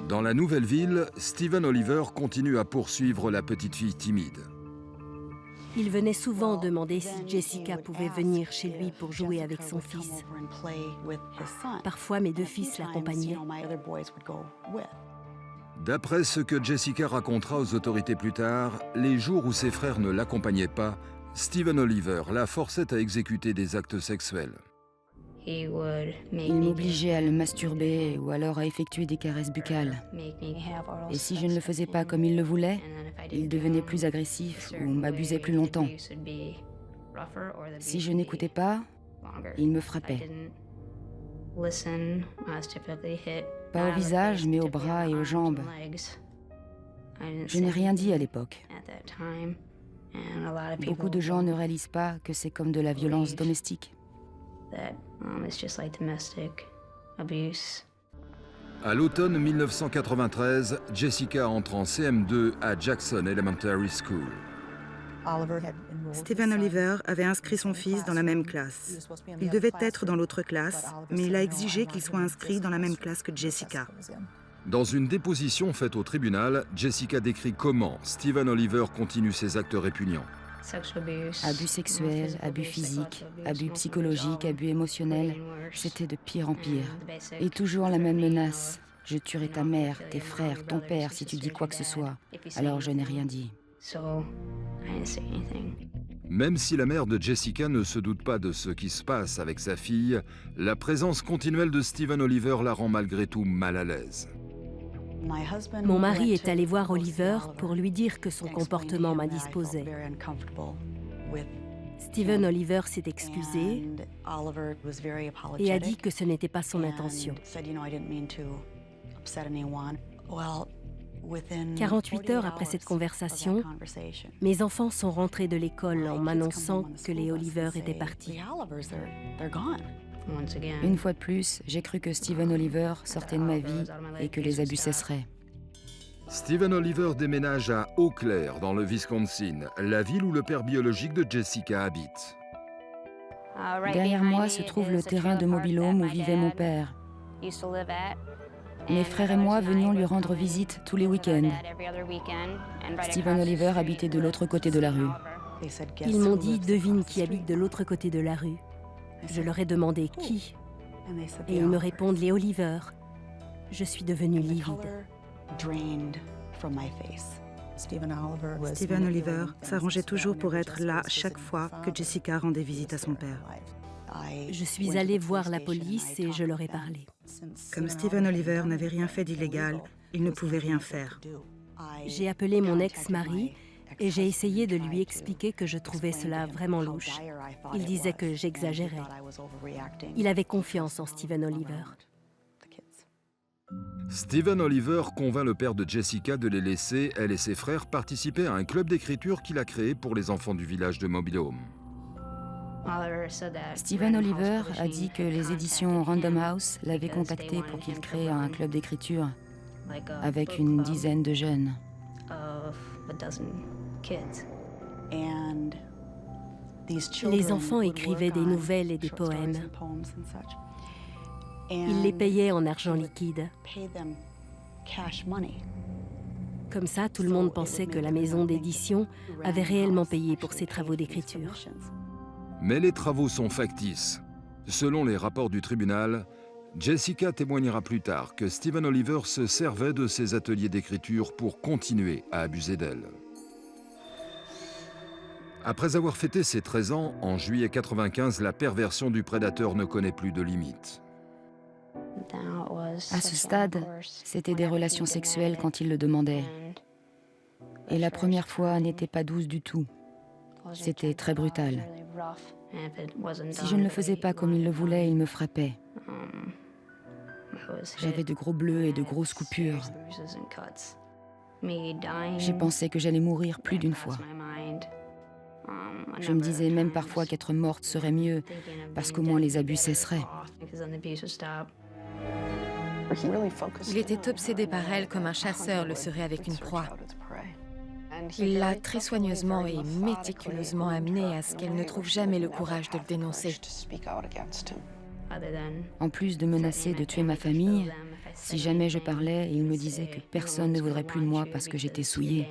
Dans la nouvelle ville, Stephen Oliver continue à poursuivre la petite fille timide. Il venait souvent demander si Jessica pouvait venir chez lui pour jouer avec son fils. Parfois, mes 2 fils l'accompagnaient. D'après ce que Jessica racontera aux autorités plus tard, les jours où ses frères ne l'accompagnaient pas, Stephen Oliver la forçait à exécuter des actes sexuels. Il m'obligeait à le masturber ou alors à effectuer des caresses buccales. Et si je ne le faisais pas comme il le voulait, il devenait plus agressif ou m'abusait plus longtemps. Si je n'écoutais pas, il me frappait. Pas au visage, mais aux bras et aux jambes. Je n'ai rien dit à l'époque. Beaucoup de gens ne réalisent pas que c'est comme de la violence domestique. À l'automne 1993, Jessica entre en CM2 à Jackson Elementary School. Stephen Oliver avait inscrit son fils dans la même classe. Il devait être dans l'autre classe, mais il a exigé qu'il soit inscrit dans la même classe que Jessica. Dans une déposition faite au tribunal, Jessica décrit comment Stephen Oliver continue ses actes répugnants. Abus sexuels, abus physiques, abus psychologiques, abus émotionnels, c'était de pire en pire. Et toujours la même menace. Je tuerai ta mère, tes frères, ton père si tu dis quoi que ce soit. Alors je n'ai rien dit. Même si la mère de Jessica ne se doute pas de ce qui se passe avec sa fille, la présence continuelle de Stephen Oliver la rend malgré tout mal à l'aise. Mon mari est allé voir Oliver pour lui dire que son comportement m'indisposait. Stephen Oliver s'est excusé et a dit que ce n'était pas son intention. 48 heures après cette conversation, mes enfants sont rentrés de l'école en m'annonçant que les Oliver étaient partis. Une fois de plus, j'ai cru que Stephen Oliver sortait de ma vie et que les abus cesseraient. Stephen Oliver déménage à Eau Claire, dans le Wisconsin, la ville où le père biologique de Jessica habite. Derrière moi se trouve le terrain de mobil-home où vivait mon père. Mes frères et moi venions lui rendre visite tous les week-ends. Stephen Oliver habitait de l'autre côté de la rue. Ils m'ont dit « Devine qui habite de l'autre côté de la rue ». Je leur ai demandé qui, et ils me répondent les Oliver. Je suis devenue livide. Stephen Oliver s'arrangeait toujours pour être là chaque fois que Jessica rendait visite à son père. Je suis allée voir la police et je leur ai parlé. Comme Stephen Oliver n'avait rien fait d'illégal, il ne pouvait rien faire. J'ai appelé mon ex-mari et j'ai essayé de lui expliquer que je trouvais cela vraiment louche. Il disait que j'exagérais. Il avait confiance en Stephen Oliver. Stephen Oliver convainc le père de Jessica de les laisser, elle et ses frères, participer à un club d'écriture qu'il a créé pour les enfants du village de Mobile Home. Stephen Oliver a dit que les éditions Random House l'avaient contacté pour qu'il crée un club d'écriture avec une dizaine de jeunes. Les enfants écrivaient des nouvelles et des poèmes. Ils les payaient en argent liquide. Comme ça, tout le monde pensait que la maison d'édition avait réellement payé pour ses travaux d'écriture. Mais les travaux sont factices. Selon les rapports du tribunal, Jessica témoignera plus tard que Stephen Oliver se servait de ses ateliers d'écriture pour continuer à abuser d'elle. Après avoir fêté ses 13 ans, en juillet 1995, la perversion du prédateur ne connaît plus de limites. À ce stade, c'était des relations sexuelles quand il le demandait. Et la première fois n'était pas douce du tout. C'était très brutal. Si je ne le faisais pas comme il le voulait, il me frappait. J'avais de gros bleus et de grosses coupures. J'ai pensé que j'allais mourir plus d'une fois. Je me disais même parfois qu'être morte serait mieux, parce qu'au moins les abus cesseraient. Il était obsédé par elle comme un chasseur le serait avec une proie. Il l'a très soigneusement et méticuleusement amenée à ce qu'elle ne trouve jamais le courage de le dénoncer. En plus de menacer de tuer ma famille, si jamais je parlais, il me disait que personne ne voudrait plus de moi parce que j'étais souillée,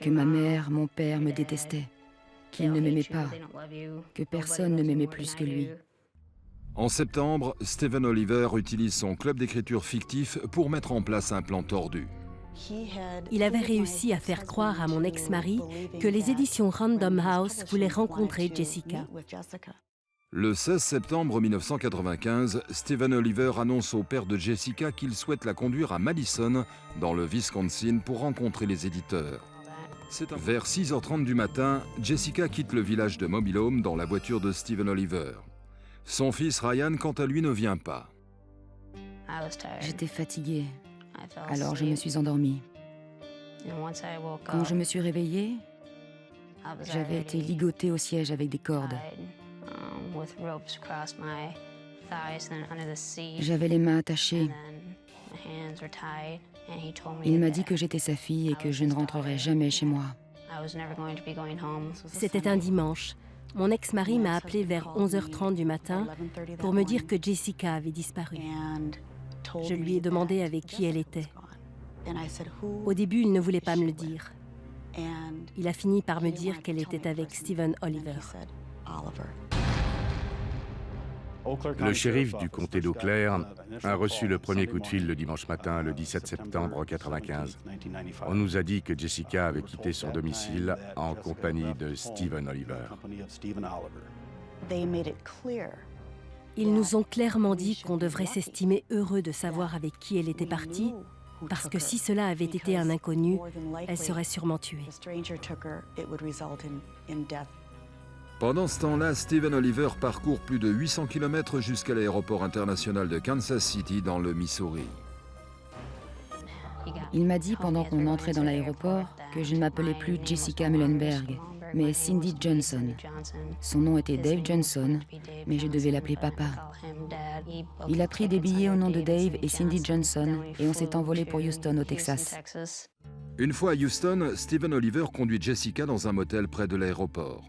que ma mère, mon père me détestaient, qu'ils ne m'aimaient pas, que personne ne m'aimait plus que lui. En septembre, Stephen Oliver utilise son club d'écriture fictif pour mettre en place un plan tordu. Il avait réussi à faire croire à mon ex-mari que les éditions Random House voulaient rencontrer Jessica. Le 16 septembre 1995, Stephen Oliver annonce au père de Jessica qu'il souhaite la conduire à Madison, dans le Wisconsin, pour rencontrer les éditeurs. Vers 6h30 du matin, Jessica quitte le village de Mobile Home dans la voiture de Stephen Oliver. Son fils Ryan, quant à lui, ne vient pas. J'étais fatiguée, alors je me suis endormie. Quand je me suis réveillée, j'avais été ligotée au siège avec des cordes. J'avais les mains attachées. Il m'a dit que j'étais sa fille et que je ne rentrerais jamais chez moi. C'était un dimanche. Mon ex-mari m'a appelé vers 11h30 du matin pour me dire que Jessica avait disparu. Je lui ai demandé avec qui elle était. Au début, il ne voulait pas me le dire. Il a fini par me dire qu'elle était avec Stephen Oliver. Le shérif du comté d'Eau Claire a reçu le premier coup de fil le dimanche matin, le 17 septembre 1995. On nous a dit que Jessica avait quitté son domicile en compagnie de Stephen Oliver. Ils nous ont clairement dit qu'on devrait s'estimer heureux de savoir avec qui elle était partie, parce que si cela avait été un inconnu, elle serait sûrement tuée. Pendant ce temps-là, Stephen Oliver parcourt plus de 800 km jusqu'à l'aéroport international de Kansas City dans le Missouri. Il m'a dit pendant qu'on entrait dans l'aéroport que je ne m'appelais plus Jessica Mullenberg, mais Cindy Johnson. Son nom était Dave Johnson, mais je devais l'appeler papa. Il a pris des billets au nom de Dave et Cindy Johnson et on s'est envolé pour Houston, au Texas. Une fois à Houston, Stephen Oliver conduit Jessica dans un motel près de l'aéroport.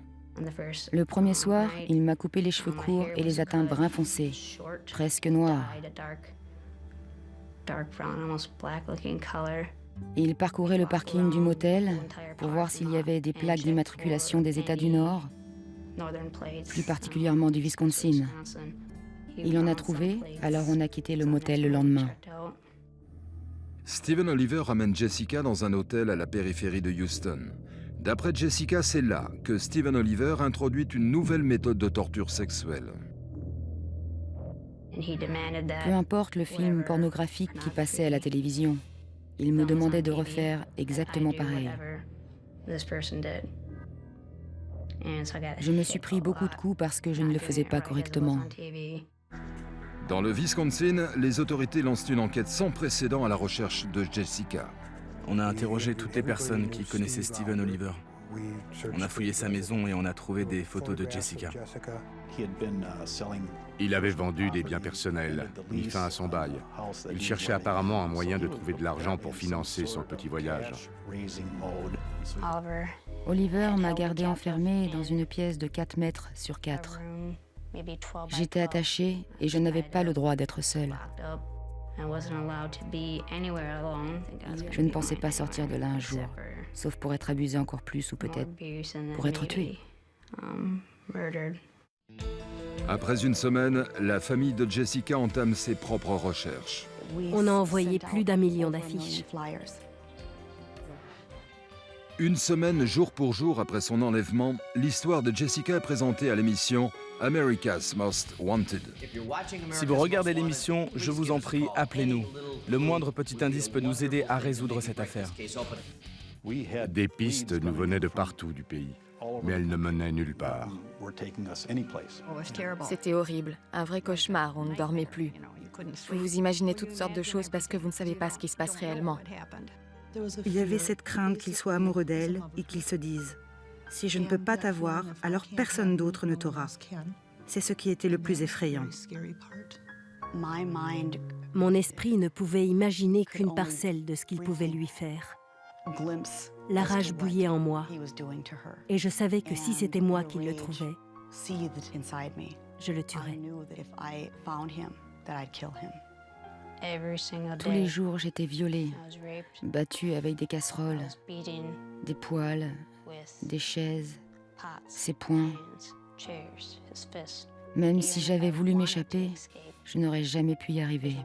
Le premier soir, il m'a coupé les cheveux courts et les a teints brun foncé, presque noirs. Il parcourait le parking du motel pour voir s'il y avait des plaques d'immatriculation des États du Nord, plus particulièrement du Wisconsin. Il en a trouvé, alors on a quitté le motel le lendemain. Stephen Oliver ramène Jessica dans un hôtel à la périphérie de Houston. D'après Jessica, c'est là que Stephen Oliver introduit une nouvelle méthode de torture sexuelle. Peu importe le film pornographique qui passait à la télévision, il me demandait de refaire exactement pareil. Je me suis pris beaucoup de coups parce que je ne le faisais pas correctement. Dans le Wisconsin, les autorités lancent une enquête sans précédent à la recherche de Jessica. On a interrogé toutes les personnes qui connaissaient Stephen Oliver. On a fouillé sa maison et on a trouvé des photos de Jessica. Il avait vendu des biens personnels, mis fin à son bail. Il cherchait apparemment un moyen de trouver de l'argent pour financer son petit voyage. Oliver m'a gardé enfermée dans une pièce de 4 mètres sur 4. J'étais attachée et je n'avais pas le droit d'être seule. Je ne pensais pas sortir de là un jour, sauf pour être abusée encore plus ou peut-être pour être tuée. Après une semaine, la famille de Jessica entame ses propres recherches. On a envoyé plus d'1 million d'affiches. Une semaine, jour pour jour après son enlèvement, l'histoire de Jessica est présentée à l'émission America's Most Wanted. Si vous regardez l'émission, je vous en prie, appelez-nous. Le moindre petit indice peut nous aider à résoudre cette affaire. Des pistes nous venaient de partout du pays, mais elles ne menaient nulle part. C'était horrible, un vrai cauchemar, on ne dormait plus. Vous vous imaginez toutes sortes de choses parce que vous ne savez pas ce qui se passe réellement. Il y avait cette crainte qu'il soit amoureux d'elle et qu'il se dise « Si je ne peux pas t'avoir, alors personne d'autre ne t'aura ». C'est ce qui était le plus effrayant. Mon esprit ne pouvait imaginer qu'une parcelle de ce qu'il pouvait lui faire. La rage bouillait en moi et je savais que si c'était moi qui le trouvais, je le tuerais. Tous les jours, j'étais violée, battue avec des casseroles, des poêles, des chaises, ses poings. Même si j'avais voulu m'échapper, je n'aurais jamais pu y arriver.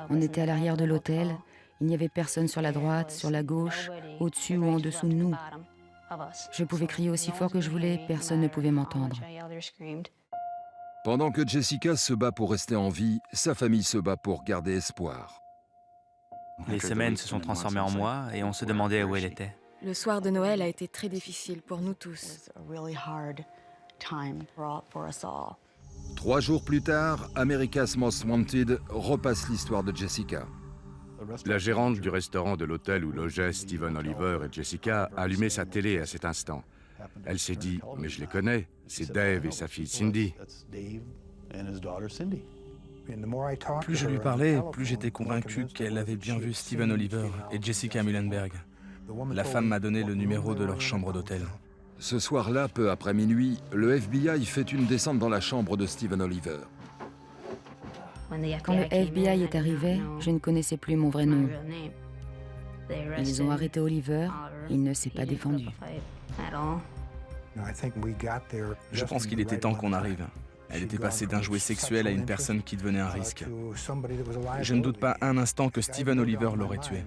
On était à l'arrière de l'hôtel, il n'y avait personne sur la droite, sur la gauche, au-dessus ou en dessous de nous. Je pouvais crier aussi fort que je voulais, personne ne pouvait m'entendre. Pendant que Jessica se bat pour rester en vie, sa famille se bat pour garder espoir. Les semaines se sont transformées en mois et on se demandait où elle était. Le soir de Noël a été très difficile pour nous tous. 3 jours plus tard, America's Most Wanted repasse l'histoire de Jessica. La gérante du restaurant de l'hôtel où logeaient Steven Oliver et Jessica a allumé sa télé à cet instant. Elle s'est dit « Mais je les connais, c'est Dave et sa fille Cindy ». Plus je lui parlais, plus j'étais convaincu qu'elle avait bien vu Steven Oliver et Jessica Muhlenberg. La femme m'a donné le numéro de leur chambre d'hôtel. Ce soir-là, peu après minuit, le FBI fait une descente dans la chambre de Steven Oliver. Quand le FBI est arrivé, je ne connaissais plus mon vrai nom. Ils ont arrêté Oliver, il ne s'est pas défendu. Je pense qu'il était temps qu'on arrive. Elle était passée d'un jouet sexuel à une personne qui devenait un risque. Je ne doute pas un instant que Steven Oliver l'aurait tué.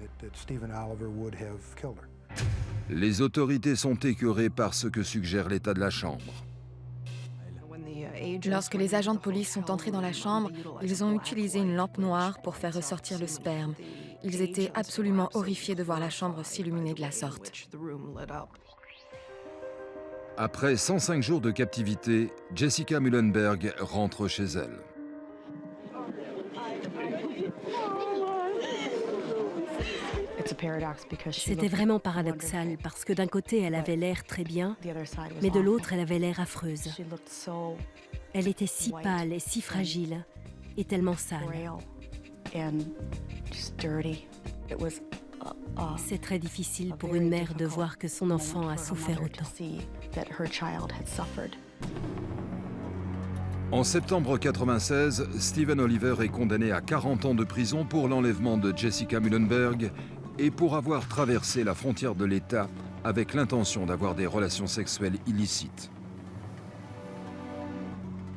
Les autorités sont écœurées par ce que suggère l'état de la chambre. Lorsque les agents de police sont entrés dans la chambre, ils ont utilisé une lampe noire pour faire ressortir le sperme. Ils étaient absolument horrifiés de voir la chambre s'illuminer de la sorte. Après 105 jours de captivité, Jessica Muhlenberg rentre chez elle. C'était vraiment paradoxal parce que d'un côté, elle avait l'air très bien, mais de l'autre, elle avait l'air affreuse. Elle était si pâle et si fragile, et tellement sale. C'est très difficile pour une mère de voir que son enfant a souffert autant. En septembre 1996, Steven Oliver est condamné à 40 ans de prison pour l'enlèvement de Jessica Muhlenberg et pour avoir traversé la frontière de l'État avec l'intention d'avoir des relations sexuelles illicites.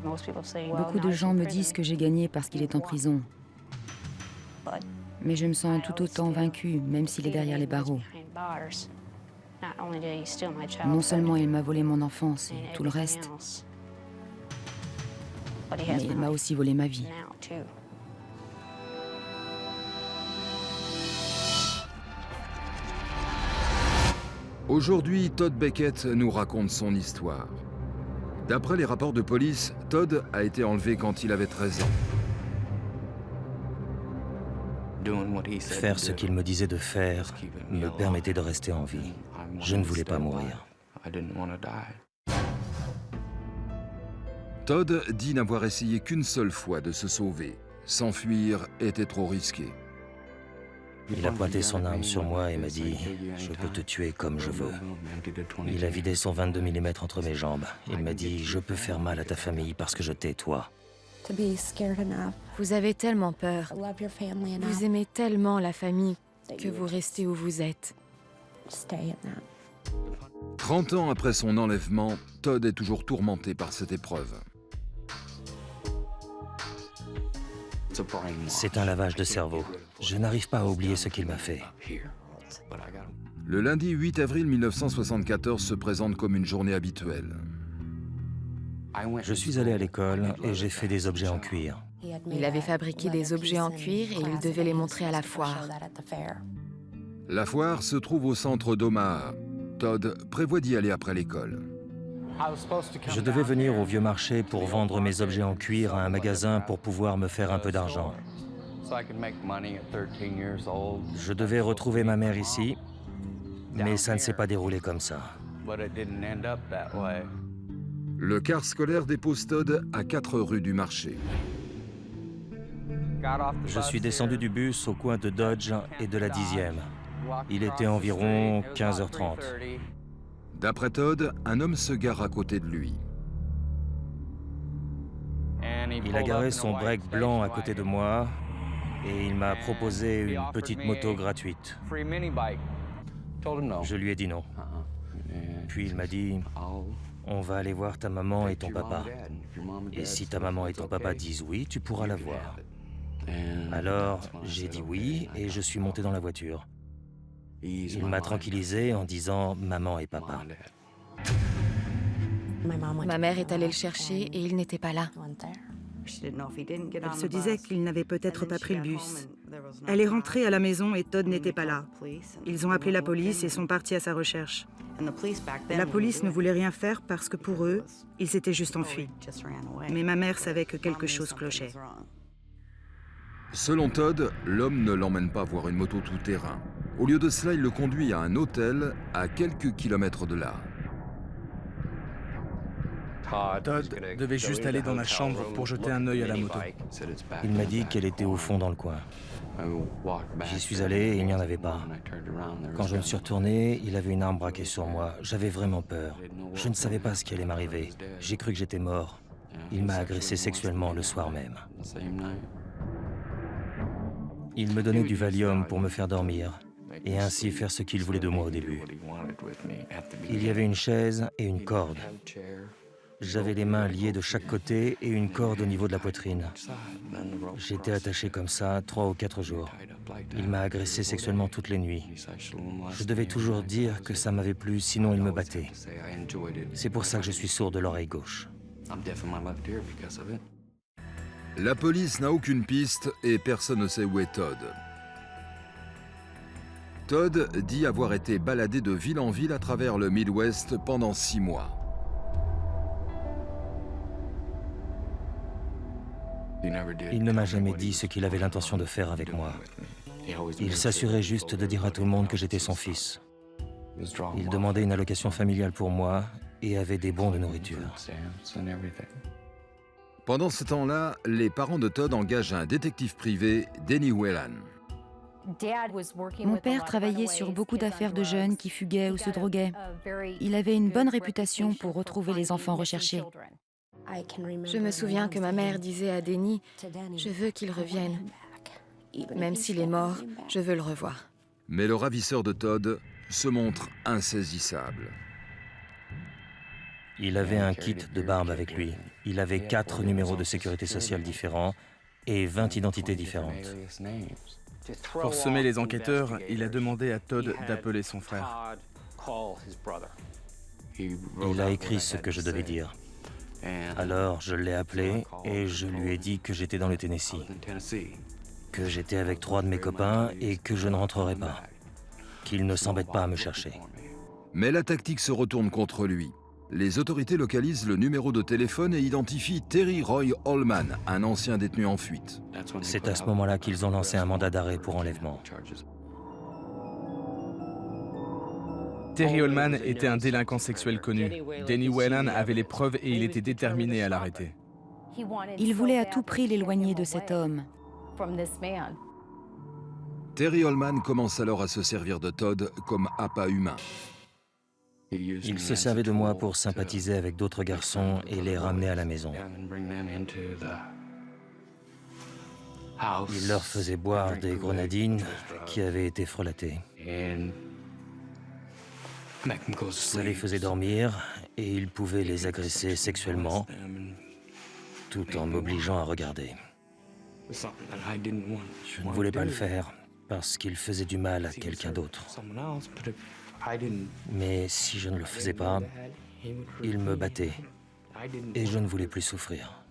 Beaucoup de gens me disent que j'ai gagné parce qu'il est en prison. Mais je me sens tout autant vaincue, même s'il est derrière les barreaux. Non seulement il m'a volé mon enfance et tout le reste, mais il m'a aussi volé ma vie. Aujourd'hui, Todd Beckett nous raconte son histoire. D'après les rapports de police, Todd a été enlevé quand il avait 13 ans. Faire ce qu'il me disait de faire me permettait de rester en vie. Je ne voulais pas mourir. Todd dit n'avoir essayé qu'une seule fois de se sauver. S'enfuir était trop risqué. Il a pointé son arme sur moi et m'a dit « Je peux te tuer comme je veux ». Il a vidé son 22 mm entre mes jambes. Il m'a dit « Je peux faire mal à ta famille parce que je t'ai, toi ». Vous avez tellement peur. Vous aimez tellement la famille que vous restez où vous êtes. 30 ans après son enlèvement, Todd est toujours tourmenté par cette épreuve. C'est un lavage de cerveau. Je n'arrive pas à oublier ce qu'il m'a fait. Le lundi 8 avril 1974 se présente comme une journée habituelle. Je suis allé à l'école et j'ai fait des objets en cuir. Il avait fabriqué des objets en cuir et il devait les montrer à la foire. La foire se trouve au centre d'Omaha. Todd prévoit d'y aller après l'école. Je devais venir au vieux marché pour vendre mes objets en cuir à un magasin pour pouvoir me faire un peu d'argent. Je devais retrouver ma mère ici, mais ça ne s'est pas déroulé comme ça. Le car scolaire dépose Todd à 4 rues du marché. Je suis descendu du bus au coin de Dodge et de la 10e. Il était environ 15h30. D'après Todd, un homme se gare à côté de lui. Il a garé son break blanc à côté de moi et il m'a proposé une petite moto gratuite. Je lui ai dit non. Puis il m'a dit « On va aller voir ta maman et ton papa. Et si ta maman et ton papa disent oui, tu pourras la voir. » Alors, j'ai dit oui et je suis monté dans la voiture. Il m'a tranquillisé en disant « Maman et papa ». Ma mère est allée le chercher et il n'était pas là. Elle se disait qu'il n'avait peut-être pas pris le bus. Elle est rentrée à la maison et Todd n'était pas là. Ils ont appelé la police et sont partis à sa recherche. La police ne voulait rien faire parce que pour eux, ils s'étaient juste enfuis. Mais ma mère savait que quelque chose clochait. Selon Todd, l'homme ne l'emmène pas voir une moto tout-terrain. Au lieu de cela, il le conduit à un hôtel à quelques kilomètres de là. Todd devait juste aller dans la chambre pour jeter un œil à la moto. Il m'a dit qu'elle était au fond dans le coin. J'y suis allé et il n'y en avait pas. Quand je me suis retourné, il avait une arme braquée sur moi. J'avais vraiment peur. Je ne savais pas ce qui allait m'arriver. J'ai cru que j'étais mort. Il m'a agressé sexuellement le soir même. Il me donnait du Valium pour me faire dormir et ainsi faire ce qu'il voulait de moi au début. Il y avait une chaise et une corde. J'avais les mains liées de chaque côté et une corde au niveau de la poitrine. J'étais attaché comme ça 3 ou 4 jours. Il m'a agressé sexuellement toutes les nuits. Je devais toujours dire que ça m'avait plu, sinon il me battait. C'est pour ça que je suis sourd de l'oreille gauche. La police n'a aucune piste et personne ne sait où est Todd. Todd dit avoir été baladé de ville en ville à travers le Midwest pendant 6 mois. Il ne m'a jamais dit ce qu'il avait l'intention de faire avec moi. Il s'assurait juste de dire à tout le monde que j'étais son fils. Il demandait une allocation familiale pour moi et avait des bons de nourriture. Pendant ce temps-là, les parents de Todd engagent un détective privé, Denny Whelan. Mon père travaillait sur beaucoup d'affaires de jeunes qui fuguaient ou se droguaient. Il avait une bonne réputation pour retrouver les enfants recherchés. Je me souviens que ma mère disait à Denny, « Je veux qu'il revienne. Même s'il est mort, je veux le revoir. » Mais le ravisseur de Todd se montre insaisissable. Il avait un kit de barbe avec lui. Il avait 4 numéros de sécurité sociale différents et 20 identités différentes. Pour semer les enquêteurs, il a demandé à Todd d'appeler son frère. Il a écrit ce que je devais dire. Alors je l'ai appelé et je lui ai dit que j'étais dans le Tennessee, que j'étais avec 3 de mes copains et que je ne rentrerai pas, qu'il ne s'embête pas à me chercher. Mais la tactique se retourne contre lui. Les autorités localisent le numéro de téléphone et identifient Terry Roy Holman, un ancien détenu en fuite. C'est à ce moment-là qu'ils ont lancé un mandat d'arrêt pour enlèvement. Terry Holman était un délinquant sexuel connu. Denny Whelan avait les preuves et il était déterminé à l'arrêter. Il voulait à tout prix l'éloigner de cet homme. Terry Holman commence alors à se servir de Todd comme appât humain. Il se servait de moi pour sympathiser avec d'autres garçons et les ramener à la maison. Il leur faisait boire des grenadines qui avaient été frelatées. Ça les faisait dormir et il pouvait les agresser sexuellement tout en m'obligeant à regarder. Je ne voulais pas le faire parce qu'il faisait du mal à quelqu'un d'autre. Mais si je ne le faisais pas, il me battait et je ne voulais plus souffrir.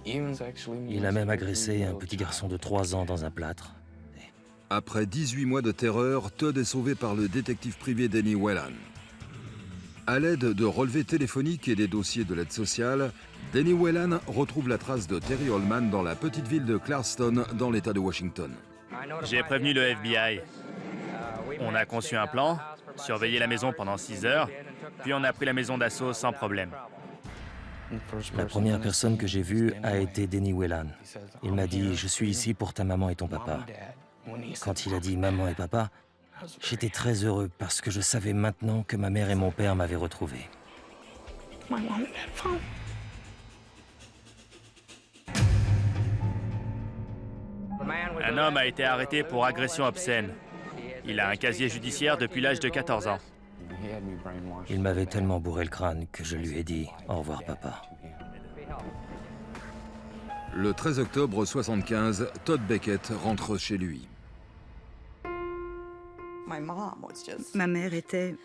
Il a même agressé un petit garçon de 3 ans dans un plâtre. Après 18 mois de terreur, Todd est sauvé par le détective privé Denny Whelan. À l'aide de relevés téléphoniques et des dossiers de l'aide sociale, Denny Whelan retrouve la trace de Terry Holman dans la petite ville de Clarkston, dans l'État de Washington. J'ai prévenu le FBI. On a conçu un plan, surveillé la maison pendant 6 heures, puis on a pris la maison d'assaut sans problème. La première personne que j'ai vue a été Denny Whelan. Il m'a dit « Je suis ici pour ta maman et ton papa ». Quand il a dit « maman et papa », j'étais très heureux parce que je savais maintenant que ma mère et mon père m'avaient retrouvé. Un homme a été arrêté pour agression obscène. Il a un casier judiciaire depuis l'âge de 14 ans. Il m'avait tellement bourré le crâne que je lui ai dit « Au revoir, papa ». Le 13 octobre 1975, Todd Beckett rentre chez lui. Ma mère était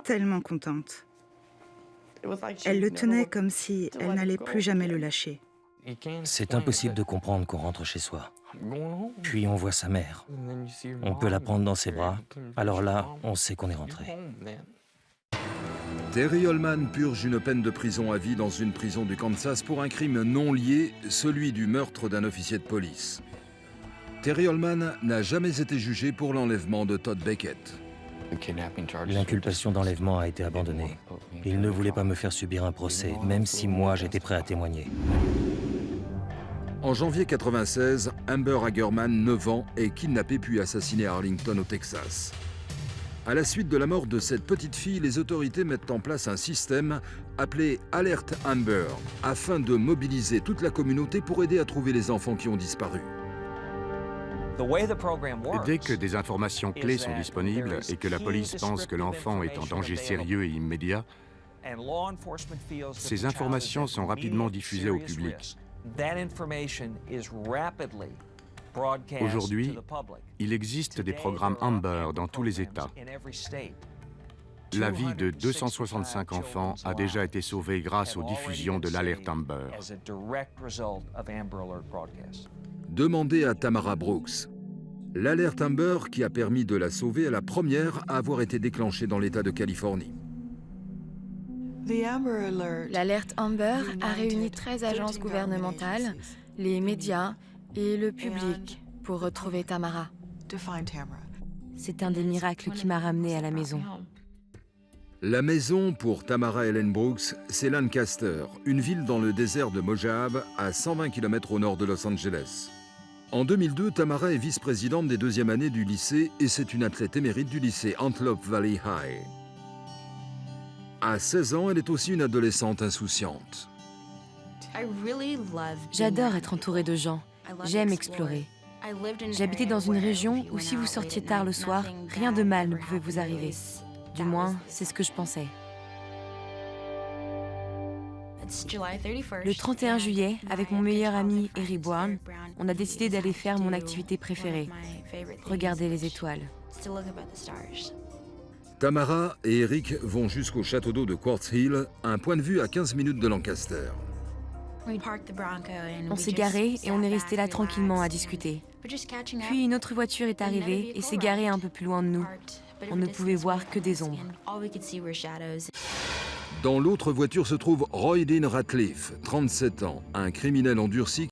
tellement contente. Elle le tenait comme si elle n'allait plus jamais le lâcher. C'est impossible de comprendre qu'on rentre chez soi. Puis on voit sa mère. On peut la prendre dans ses bras. Alors là, on sait qu'on est rentré. Terry Holman purge une peine de prison à vie dans une prison du Kansas pour un crime non lié, celui du meurtre d'un officier de police. Terry Holman n'a jamais été jugé pour l'enlèvement de Todd Beckett. L'inculpation d'enlèvement a été abandonnée. Il ne voulait pas me faire subir un procès, même si moi j'étais prêt à témoigner. En janvier 1996, Amber Hagerman, 9 ans, est kidnappée puis assassinée à Arlington, au Texas. À la suite de la mort de cette petite fille, les autorités mettent en place un système appelé Alert Amber, afin de mobiliser toute la communauté pour aider à trouver les enfants qui ont disparu. Dès que des informations clés sont disponibles et que la police pense que l'enfant est en danger sérieux et immédiat, ces informations sont rapidement diffusées au public. Aujourd'hui, il existe des programmes Amber dans tous les États. La vie de 265 enfants a déjà été sauvée grâce aux diffusions de l'Alert Amber. Demandez à Tamara Brooks. L'Alert Amber qui a permis de la sauver est la première à avoir été déclenchée dans l'État de Californie. L'Alert Amber a réuni 13 agences gouvernementales, les médias et le public pour retrouver Tamara. C'est un des miracles qui m'a ramenée à la maison. La maison pour Tamara Ellen Brooks, c'est Lancaster, une ville dans le désert de Mojave, à 120 km au nord de Los Angeles. En 2002, Tamara est vice-présidente des deuxièmes années du lycée et c'est une athlète émérite du lycée Antelope Valley High. À 16 ans, elle est aussi une adolescente insouciante. J'adore être entourée de gens. J'aime explorer. J'habitais dans une région où si vous sortiez tard le soir, rien de mal ne pouvait vous arriver. Du moins, c'est ce que je pensais. Le 31 juillet, avec mon meilleur ami Eric Brown, on a décidé d'aller faire mon activité préférée, regarder les étoiles. Tamara et Eric vont jusqu'au château d'eau de Quartz Hill, un point de vue à 15 minutes de Lancaster. On s'est garé et on est resté là tranquillement à discuter. Puis une autre voiture est arrivée et s'est garée un peu plus loin de nous. On ne pouvait voir que des ombres. Dans l'autre voiture se trouve Roy Dean Ratliff, 37 ans, un criminel endurci